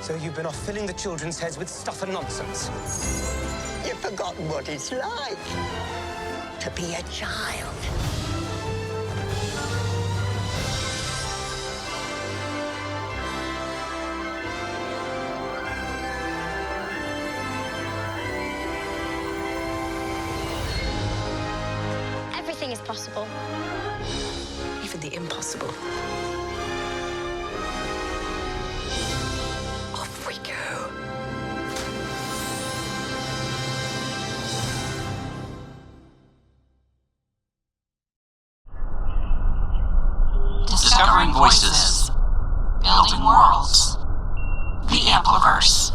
So you've been off filling the children's heads with stuff and nonsense. You've forgotten what it's like to be a child. Everything is possible. Even the impossible. Off we go. Discovering voices. Building worlds. The Ampliverse.